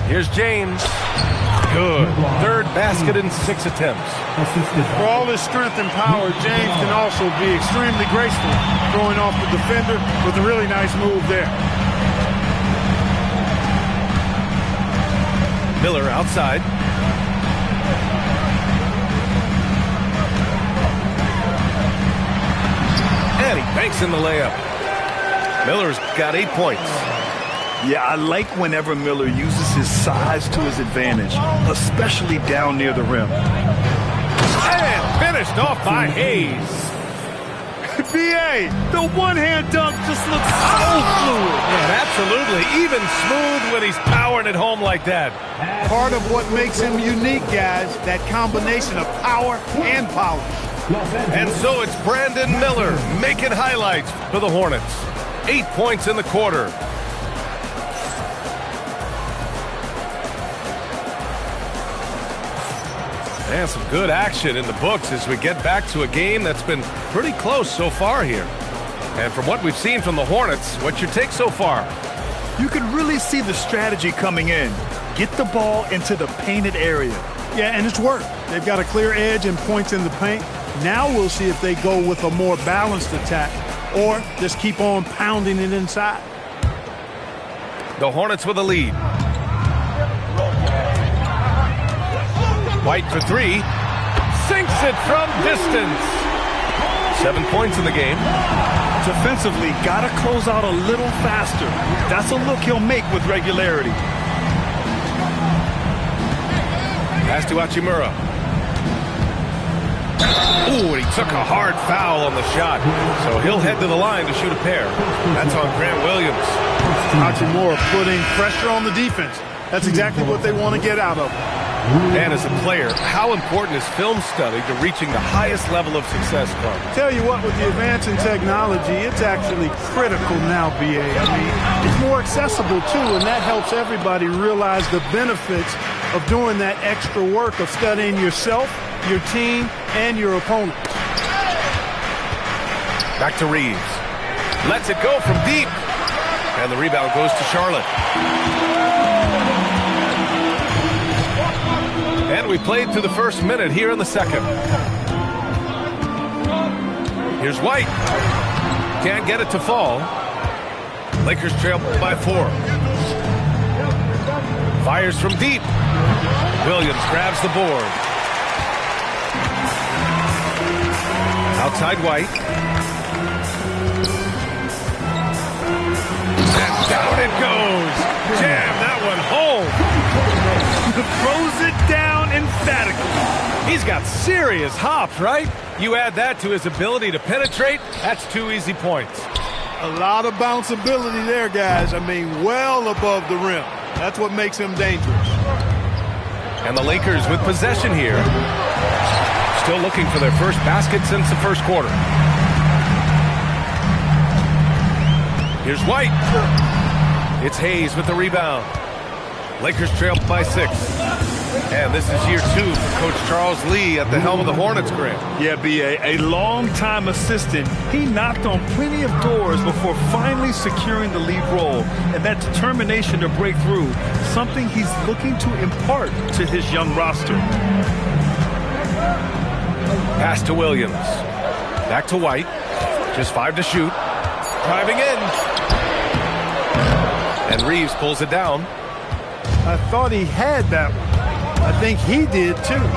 Here's James. Good. 3rd basket in 6 attempts. For all his strength and power, James can also be extremely graceful, throwing off the defender with a really nice move there. Miller outside. And he banks in the layup. Miller's got 8 points. Yeah, I like whenever Miller uses his size to his advantage, especially down near the rim. And finished off by Hayes. B.A., the one-hand dunk just looks so fluid. Yeah, absolutely. Even smooth when he's powering it home like that. Part of what makes him unique, guys, that combination of power and polish. And so it's Brandon Miller making highlights for the Hornets. 8 points in the quarter. And some good action in the books as we get back to a game that's been pretty close so far here. And from what we've seen from the Hornets, what's your take so far? You can really see the strategy coming in. Get the ball into the painted area. Yeah, and it's worked. They've got a clear edge and points in the paint. Now we'll see if they go with a more balanced attack or just keep on pounding it inside. The Hornets with a lead. White for 3. Sinks it from distance. 7 points in the game. Defensively, got to close out a little faster. That's a look he'll make with regularity. Pass to Hachimura. Ooh, and he took a hard foul on the shot. So he'll head to the line to shoot a pair. That's on Grant Williams. Hachimura putting pressure on the defense. That's exactly what they want to get out of him. And as a player, how important is film study to reaching the highest level of success, Carl? Tell you what, with the advance in technology, it's actually critical now, BA. I mean, it's more accessible, too, and that helps everybody realize the benefits of doing that extra work of studying yourself, your team, and your opponent. Back to Reeves. Lets it go from deep. And the rebound goes to Charlotte. And we played through the first minute here in the second. Here's White. Can't get it to fall. Lakers trail by 4. Fires from deep. Williams grabs the board. Outside White. And down it goes. Jam that one home. Throws it down emphatically. He's got serious hops, right? You add that to his ability to penetrate, that's 2 easy points. A lot of bounceability there, guys. I mean, well above the rim. That's what makes him dangerous. And the Lakers with possession here. Still looking for their first basket since the first quarter. Here's White. It's Hayes with the rebound. Lakers trail by 6. And this is year 2 for Coach Charles Lee at the helm of the Hornets, Grant. Yeah, B.A., a long-time assistant. He knocked on plenty of doors before finally securing the lead role. And that determination to break through, something he's looking to impart to his young roster. Pass to Williams. Back to White. Just 5 to shoot. Driving in. And Reeves pulls it down. I thought he had that one. I think he did, too.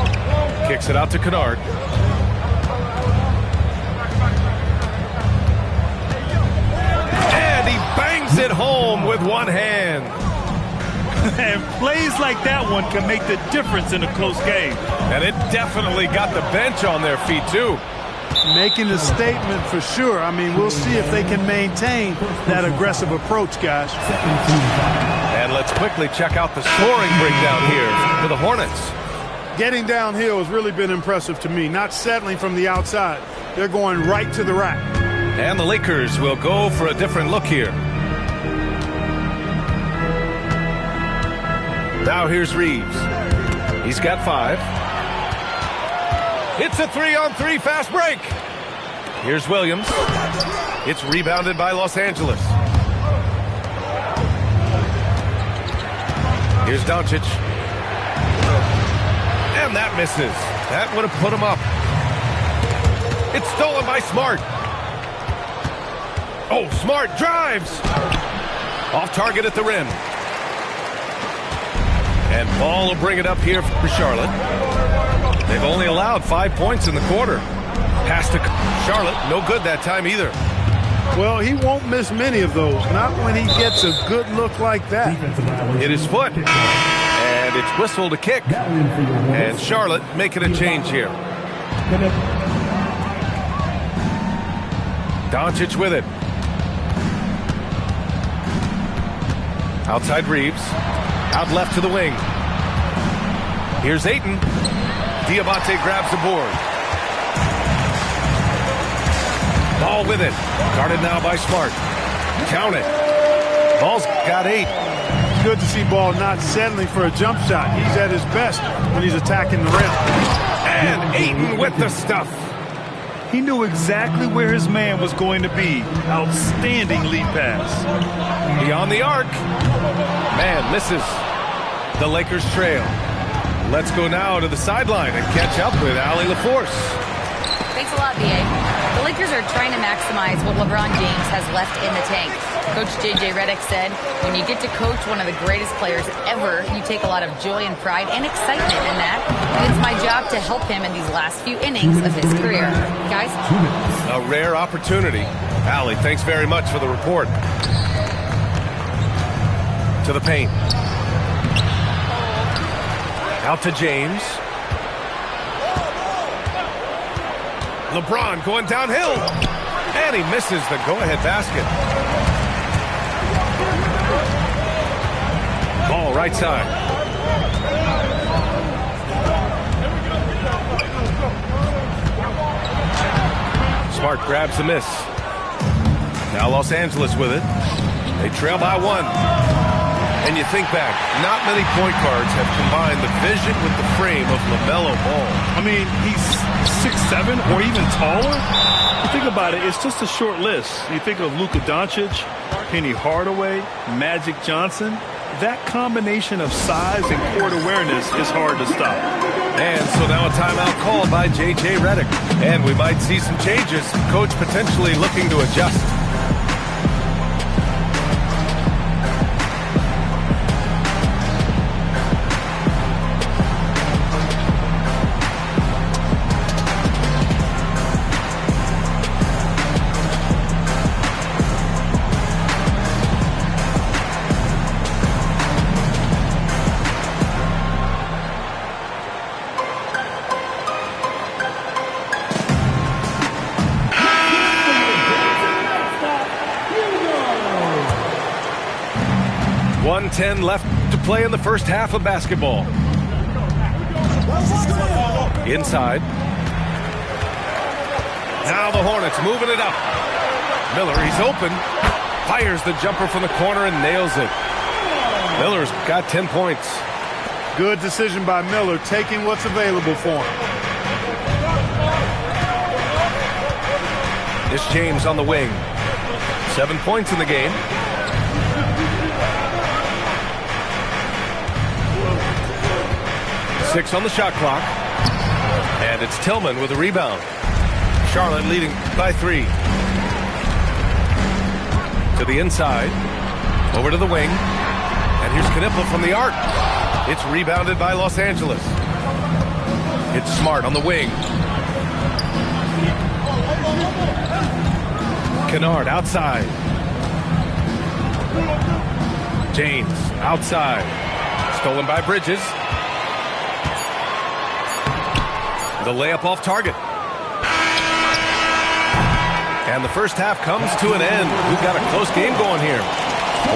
Kicks it out to Kennard. And he bangs it home with one hand. And plays like that one can make the difference in a close game. And it definitely got the bench on their feet, too. Making a statement for sure. I mean, we'll see if they can maintain that aggressive approach, guys. And let's quickly check out the scoring breakdown here for the Hornets. Getting downhill has really been impressive to me. Not settling from the outside. They're going right to the rack. And the Lakers will go for a different look here. Now here's Reeves. He's got 5. It's a 3-on-3 fast break. Here's Williams. It's rebounded by Los Angeles. Here's Doncic. And that misses. That would have put him up. It's stolen by Smart. Oh, Smart drives. Off target at the rim. And Ball will bring it up here for Charlotte. They've only allowed 5 points in the quarter. Pass to Charlotte. No good that time either. Well, he won't miss many of those. Not when he gets a good look like that. Hit his foot. And it's whistled a kick. And Charlotte making a change here. Doncic with it. Outside Reeves. Out left to the wing. Here's Ayton. Diamante grabs the board. Ball with it. Guarded now by Smart. Count it. Ball's got 8. It's good to see Ball not settling for a jump shot. He's at his best when he's attacking the rim. And Ayton with the stuff. He knew exactly where his man was going to be. Outstanding lead pass. Beyond the arc. Man misses. The Lakers trail. Let's go now to the sideline and catch up with Allie LaForce. Thanks a lot, B.A. The Lakers are trying to maximize what LeBron James has left in the tank. Coach J.J. Redick said, when you get to coach one of the greatest players ever, you take a lot of joy and pride and excitement in that. And it's my job to help him in these last few innings of his career. Guys? A rare opportunity. Allie, thanks very much for the report. To the paint. Out to James. LeBron going downhill. And he misses the go-ahead basket. Ball right side. Smart grabs the miss. Now Los Angeles with it. They trail by 1. And you think back, not many point guards have combined the vision with the frame of LaMelo Ball. I mean, he's 6'7" or even taller. You think about it, it's just a short list. You think of Luka Doncic, Penny Hardaway, Magic Johnson. That combination of size and court awareness is hard to stop. And so now a timeout called by J.J. Redick. And we might see some changes. Coach potentially looking to adjust. .10 left to play in the first half of basketball. Inside. Now the Hornets moving it up. Miller, he's open. Fires the jumper from the corner and nails it. Miller's got 10 points. Good decision by Miller, taking what's available for him. It's James on the wing. 7 points in the game. Six on the shot clock. And it's Tillman with a rebound. Charlotte leading by 3. To the inside. Over to the wing. And here's Knipple from the arc. It's rebounded by Los Angeles. It's Smart on the wing. Kennard outside. James outside. Stolen by Bridges. The layup off target. And the first half comes to an end. We've got a close game going here.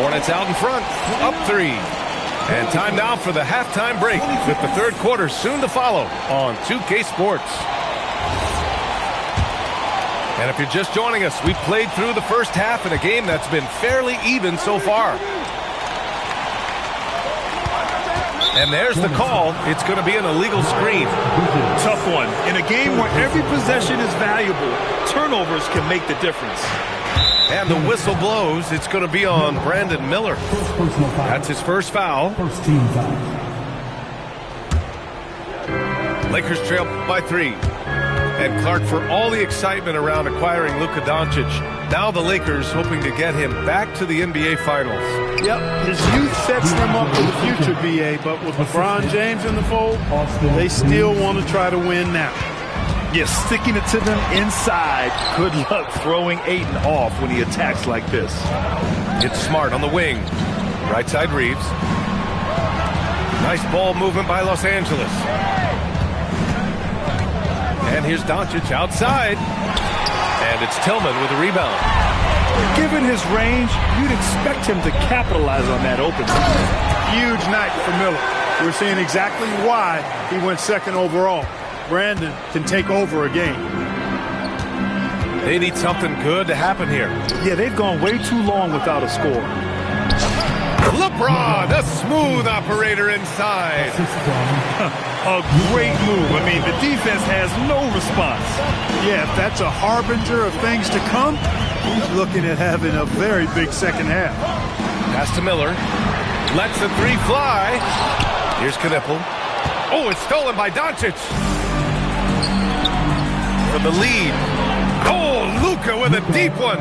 Hornets out in front, up 3. And time now for the halftime break with the third quarter soon to follow on 2K Sports. And if you're just joining us, we've played through the first half in a game that's been fairly even so far. And there's the call. It's going to be an illegal screen. Tough one. In a game where every possession is valuable, turnovers can make the difference. And the whistle blows. It's going to be on Brandon Miller. That's his first foul. First team foul. Lakers trail by 3. And Clark, for all the excitement around acquiring Luka Doncic, now the Lakers hoping to get him back to the NBA Finals. Yep, his youth sets them up for the future, B.A., but with LeBron James in the fold, they still want to try to win now. Yes, sticking it to them inside. Good luck throwing Ayton off when he attacks like this. It's Smart on the wing. Right side Reeves. Nice ball movement by Los Angeles. And here's Doncic outside. And it's Tillman with a rebound. Given his range, you'd expect him to capitalize on that open. Huge night for Miller. We're seeing exactly why he went second overall. Brandon can take over a game. They need something good to happen here. Yeah, they've gone way too long without a score. LeBron, a smooth operator inside. A great move. I mean, the defense has no response. Yeah, if that's a harbinger of things to come, he's looking at having a very big second half. Pass to Miller. Lets the 3 fly. Here's Knipple. Oh, it's stolen by Doncic. For the lead. Oh, Luka with a deep one.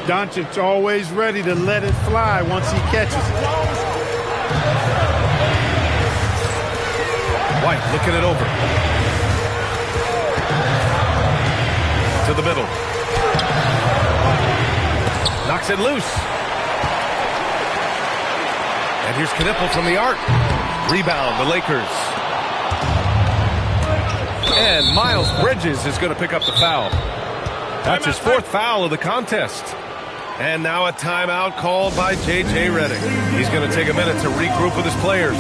Doncic always ready to let it fly once he catches it. White looking it over. To the middle. Knocks it loose. And here's Knipple from the arc. Rebound, the Lakers. And Miles Bridges is going to pick up the foul. That's his 4th foul of the contest. And now a timeout called by J.J. Redick. He's going to take a minute to regroup with his players.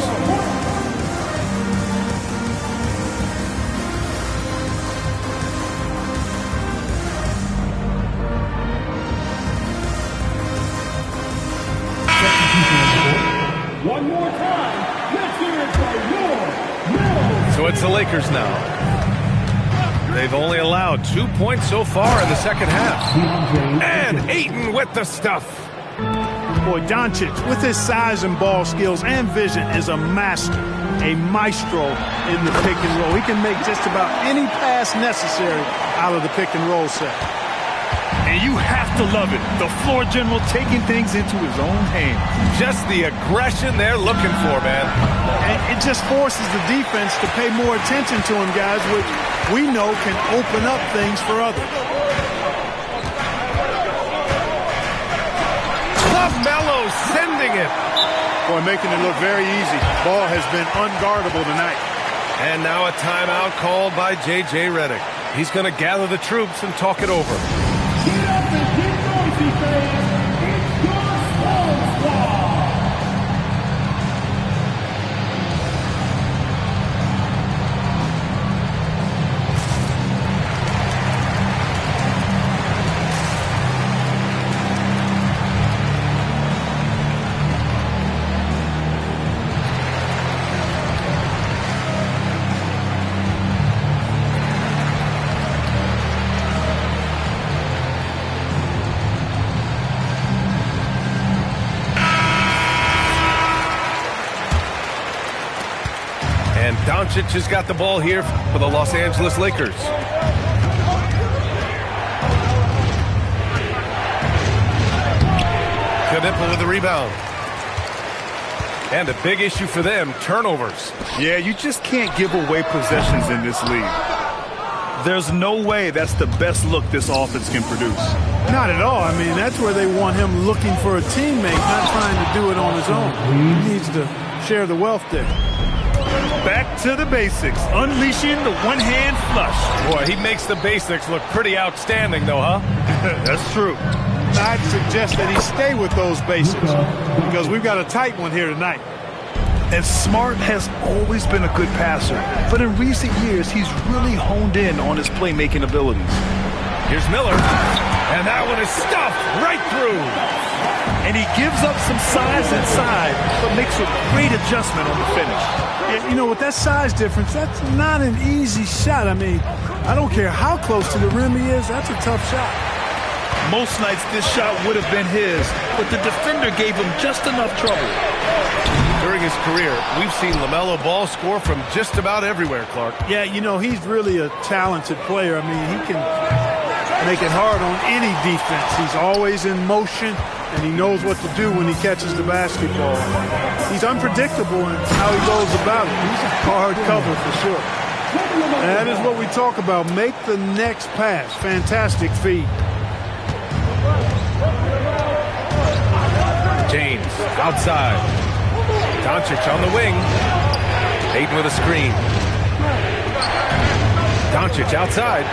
One more time. Let's hear it for your Mills. So it's the Lakers now. They've only allowed 2 points so far in the second half. And Ayton with the stuff. Boy, Doncic, with his size and ball skills and vision, is a master, a maestro in the pick and roll. He can make just about any pass necessary out of the pick and roll set. And you have to love it. The floor general taking things into his own hands. Just the aggression they're looking for, man. And it just forces the defense to pay more attention to him, guys, which we know can open up things for others. Melo sending it. Boy, making it look very easy. Ball has been unguardable tonight. And now a timeout called by J.J. Redick. He's going to gather the troops and talk it over. Get up and get noisy, fans. It's your Sports Squad. Doncic has got the ball here for the Los Angeles Lakers. Knipple with the rebound. And a big issue for them, turnovers. Yeah, you just can't give away possessions in this league. There's no way that's the best look this offense can produce. Not at all. I mean, that's where they want him looking for a teammate, not trying to do it on his own. He needs to share the wealth there. Back to the basics, unleashing the one-hand flush. Boy, he makes the basics look pretty outstanding, though, huh? That's true. I'd suggest that he stay with those basics because we've got a tight one here tonight. And Smart has always been a good passer, but in recent years, he's really honed in on his playmaking abilities. Here's Miller, and that one is stuffed right through. And he gives up some size inside, but makes a great adjustment on the finish. Yeah, you know, with that size difference, that's not an easy shot. I mean, I don't care how close to the rim he is, that's a tough shot. Most nights this shot would have been his, but the defender gave him just enough trouble. During his career, we've seen LaMelo Ball score from just about everywhere, Clark. Yeah, you know, he's really a talented player. I mean, he can make it hard on any defense. He's always in motion, and he knows what to do when he catches the basketball. He's unpredictable in how he goes about it. He's a hard cover for sure. And that is what we talk about. Make the next pass. Fantastic feed. James outside. Doncic on the wing. Ayton with a screen. Doncic outside.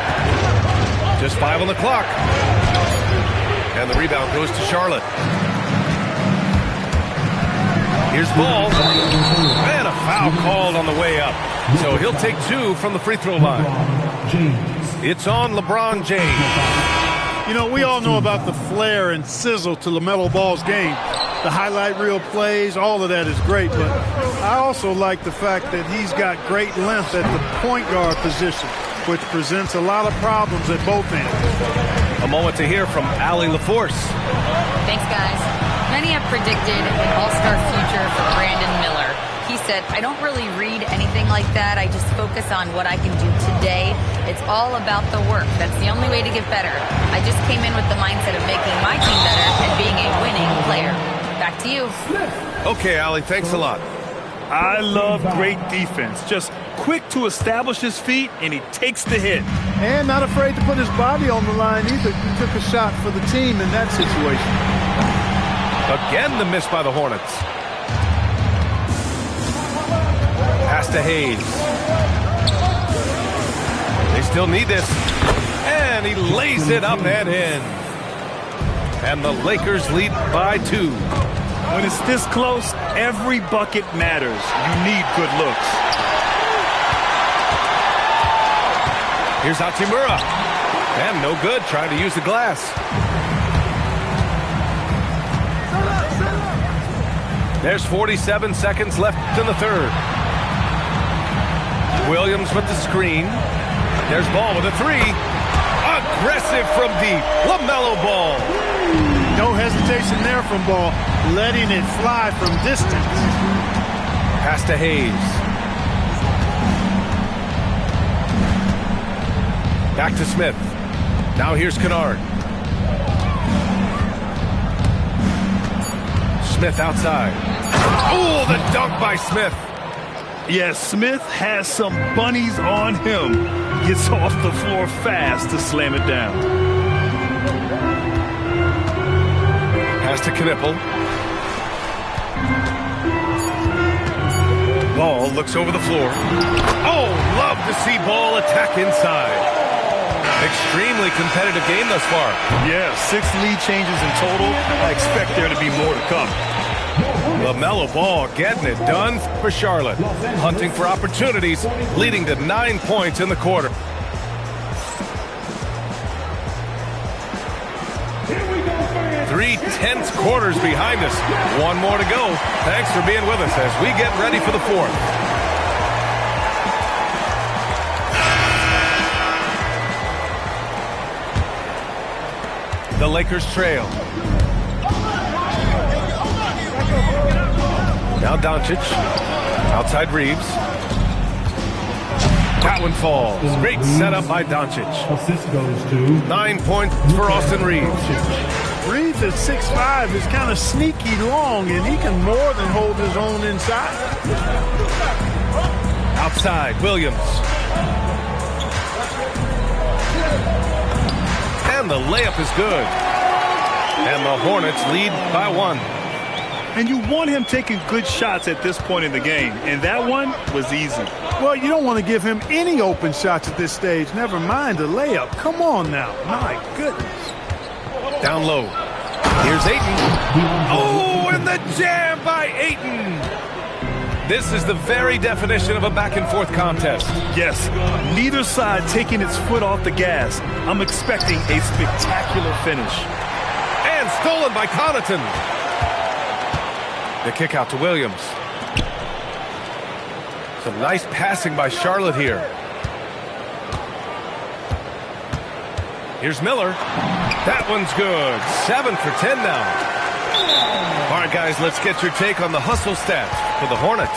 Just 5 on the clock. And the rebound goes to Charlotte. Here's Ball. And a foul called on the way up. So he'll take 2 from the free throw line. It's on LeBron James. You know, we all know about the flair and sizzle to LaMelo Ball's game. The highlight reel plays, all of that is great, but I also like the fact that he's got great length at the point guard position, which presents a lot of problems at both ends. A moment to hear from Allie LaForce. Thanks, guys. Many have predicted an all-star future for Brandon Miller. He said, I don't really read anything like that. I just focus on what I can do today. It's all about the work. That's the only way to get better. I just came in with the mindset of making my team better and being a winning player. Back to you. Okay, Allie, thanks a lot. I love great defense. Just quick to establish his feet, and he takes the hit. And not afraid to put his body on the line either. He took a shot for the team in that situation. Again, the miss by the Hornets. Pass to Hayes. They still need this. And he lays it up and in. And the Lakers lead by 2. When it's this close, every bucket matters. You need good looks. Here's Hachimura. And no good, trying to use the glass. There's 47 seconds left in the third. Williams with the screen. There's Ball with a three. Aggressive from deep. LaMelo Ball. No hesitation there from Ball, letting it fly from distance. Pass to Hayes. Back to Smith. Now here's Kennard. Smith outside. Oh, the dunk by Smith. Yes, Smith has some bunnies on him. Gets off the floor fast to slam it down. Pass to Knipple. Ball looks over the floor. Oh, love to see Ball attack inside. Extremely competitive game thus far. Yeah, 6 lead changes in total. I expect there to be more to come. LaMelo Ball getting it done for Charlotte. Hunting for opportunities, leading to 9 points in the quarter. Three tense quarters behind us. One more to go. Thanks for being with us as we get ready for the fourth. The Lakers trail. Now Doncic. Outside Reeves. That one falls. Great setup by Doncic. Assist goes to 9 points for Austin Reeves. Reeves at 6'5" is kind of sneaky long, and he can more than hold his own inside. Outside, Williams. And the layup is good. And the Hornets lead by 1. And you want him taking good shots at this point in the game, and that one was easy. Well, you don't want to give him any open shots at this stage, never mind a layup. Come on now. My goodness. Down low. Here's Ayton. Oh, and the jam by Ayton. This is the very definition of a back-and-forth contest. Yes, neither side taking its foot off the gas. I'm expecting a spectacular finish. And stolen by Connaughton. The kick out to Williams. Some nice passing by Charlotte here. Here's Miller. That one's good. 7 for 10 now. All right, guys, let's get your take on the hustle stats for the Hornets.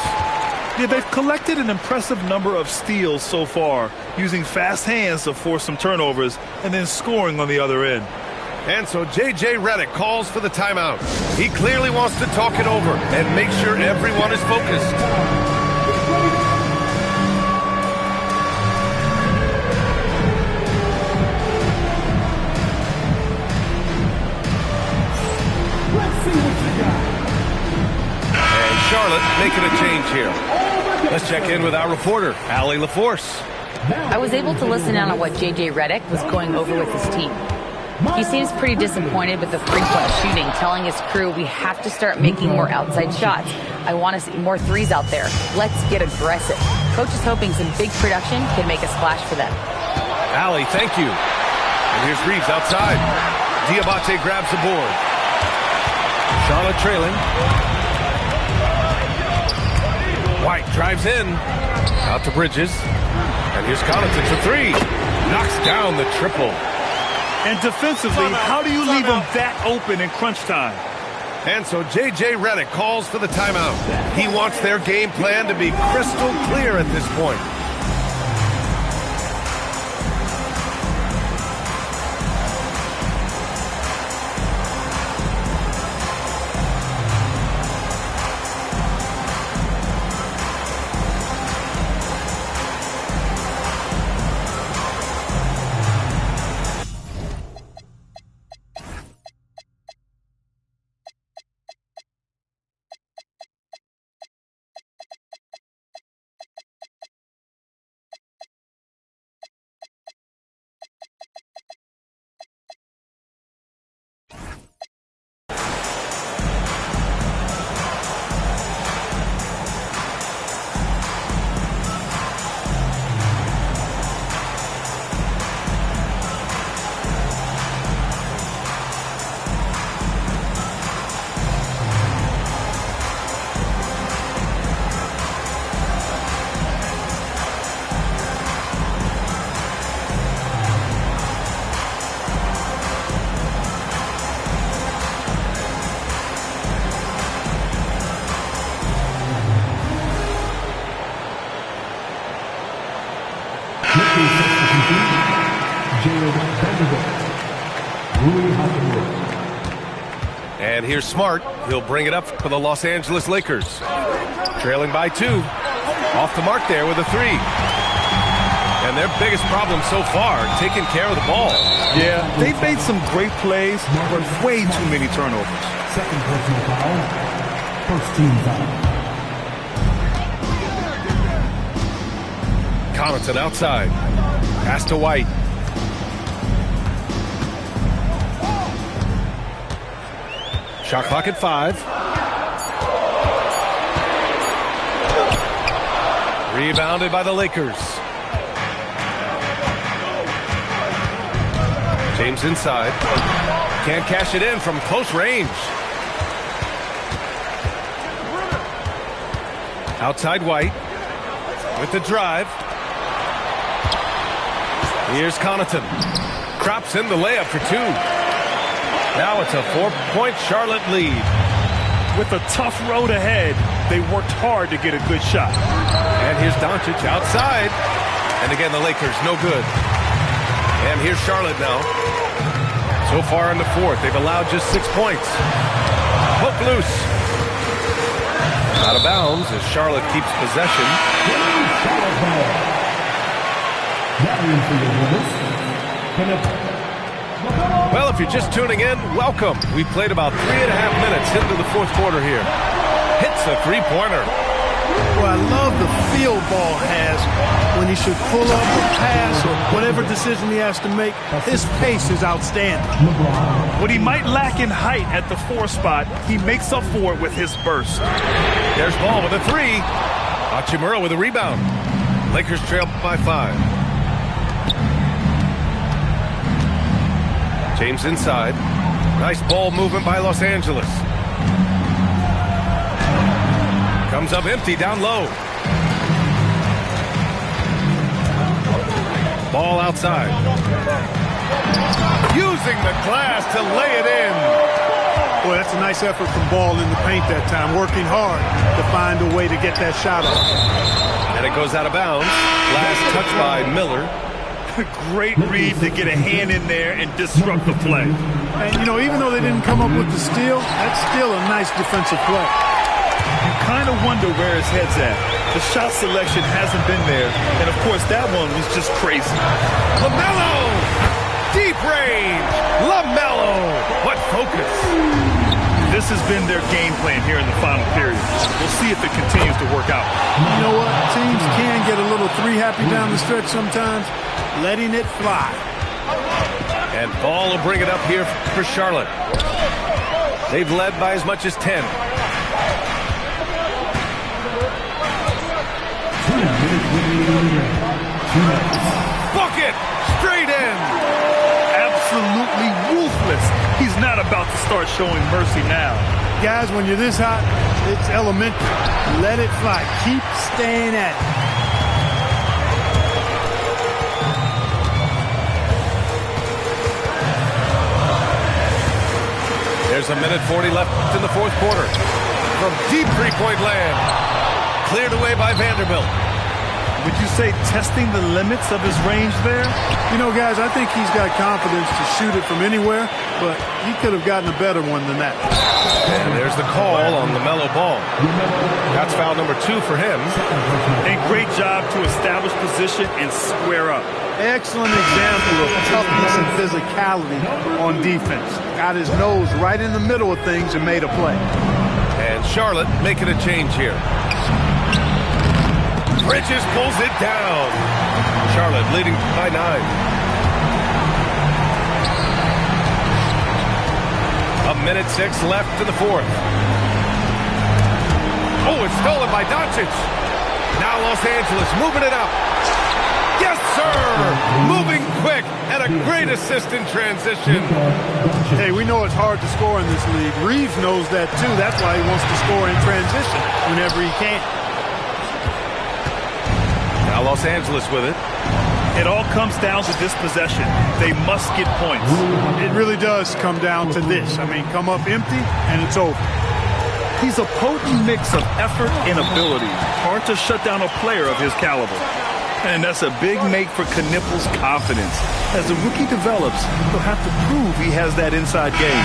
Yeah, they've collected an impressive number of steals so far, using fast hands to force some turnovers and then scoring on the other end. And so J.J. Redick calls for the timeout. He clearly wants to talk it over and make sure everyone is focused. And Charlotte making a change here. Let's check in with our reporter, Allie LaForce. I was able to listen in on what J.J. Redick was going over with his team. He seems pretty disappointed with the three-point shooting, telling his crew we have to start making more outside shots. I want to see more threes out there. Let's get aggressive. Coach is hoping some big production can make a splash for them. Allie, thank you. And here's Reeves outside. Diabate grabs the board. Charlotte trailing. White drives in. Out to Bridges. And here's Connaughton for three. Knocks down the triple. And defensively, how do you leave them that open in crunch time? And so J.J. Redick calls for the timeout. He wants their game plan to be crystal clear at this point. And here's Smart. He'll bring it up for the Los Angeles Lakers. Trailing by 2. Off the mark there with a 3. And their biggest problem so far, taking care of the ball. Yeah, they've made some great plays, but way too many turnovers. Second personal foul. First team foul. Connaughton outside. Pass to White. Shot clock at 5. Rebounded by the Lakers. James inside. Can't cash it in from close range. Outside White. With the drive. Here's Connaughton. Drops in the layup for 2. Now it's a 4-point Charlotte lead. With a tough road ahead, they worked hard to get a good shot. And here's Doncic outside. And again, the Lakers, no good. And here's Charlotte now. So far in the 4th, they've allowed just 6 points. Poke loose. Out of bounds as Charlotte keeps possession. Well, if you're just tuning in, welcome. We played about 3.5 minutes into the 4th quarter here. Hits a 3-pointer. Well, I love the feel ball has when he should pull up or pass or whatever decision he has to make. His pace is outstanding. What he might lack in height at the 4 spot, he makes up for it with his burst. There's Ball with a 3. Hachimura with a rebound. Lakers trail by 5. James inside. Nice ball movement by Los Angeles. Comes up empty down low. Ball outside. Using the glass to lay it in. Boy, that's a nice effort from Ball in the paint that time. Working hard to find a way to get that shot off. And it goes out of bounds. Last touch by Miller. Great read to get a hand in there and disrupt the play. And, you know, even though they didn't come up with the steal, that's still a nice defensive play. You kind of wonder where his head's at. The shot selection hasn't been there. And, of course, that one was just crazy. LaMelo! Deep range! LaMelo! What focus! This has been their game plan here in the final period. We'll see if it continues to work out. You know what? Teams can get a little 3-happy down the stretch sometimes. Letting it fly. And Ball will bring it up here for Charlotte. They've led by as much as 10. Bucket! Straight in! Absolutely ruthless. He's not about to start showing mercy now. Guys, when you're this hot, it's elementary. Let it fly. Keep staying at it. There's a minute 40 left in the 4th quarter. From deep 3-point land. Cleared away by Vanderbilt. Would you say testing the limits of his range there? You know, guys, I think he's got confidence to shoot it from anywhere, but he could have gotten a better one than that. And there's the call on LaMelo Ball. That's foul number 2 for him. A great job to establish position and square up. Excellent example of toughness and physicality on defense. Got his nose right in the middle of things and made a play. And Charlotte making a change here. Bridges pulls it down. Charlotte leading by 9. A minute 6 left in the 4th. Oh, it's stolen by Doncic. Now Los Angeles moving it up. Yes, sir! Moving quick and a great assist in transition. Hey, we know it's hard to score in this league. Reeves knows that too. That's why he wants to score in transition whenever he can. Now Los Angeles with it. It all comes down to this possession. They must get points. It really does come down to this. I mean, come up empty and it's over. He's a potent mix of effort and ability. Hard to shut down a player of his caliber. And that's a big make for Knippel's confidence. As the rookie develops, he'll have to prove he has that inside game.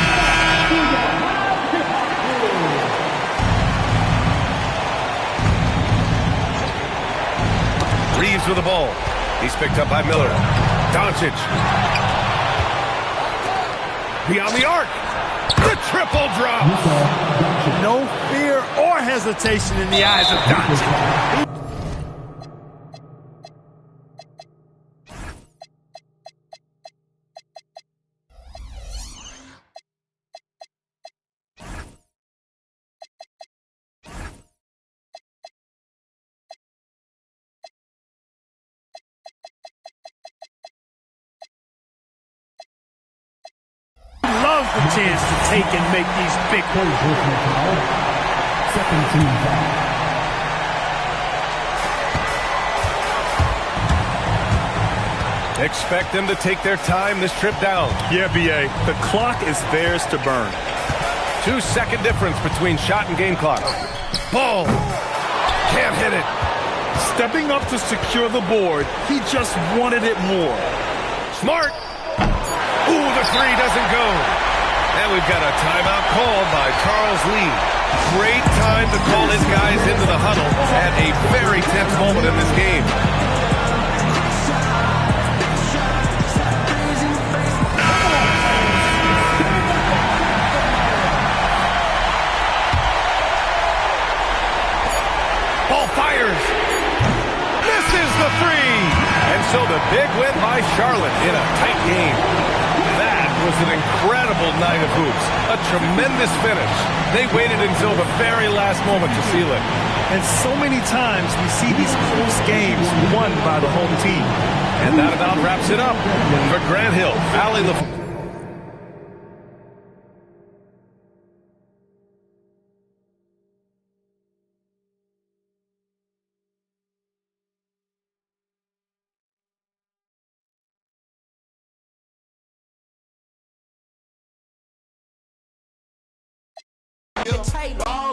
Reeves with the ball. He's picked up by Miller. Doncic. Beyond the arc. The triple drop. No fear or hesitation in the eyes of Doncic. Loves the chance to take and make these big ones. Second team foul. Expect them to take their time this trip down. Yeah, B.A. The clock is theirs to burn. 2-second difference between shot and game clock. Ball. Can't hit it. Stepping up to secure the board, he just wanted it more. Smart. Ooh, the three doesn't go. And we've got a timeout called by Charles Lee. Great time to call his guys into the huddle at a very tense moment in this game. Ball fires. Misses the three. And so the big win by Charlotte in a tight game. That was an incredible night of hoops. A tremendous finish. They waited until the very last moment to seal it. And so many times we see these close games won by the home team. And that about wraps it up for Grant Hill. Allie Taylor.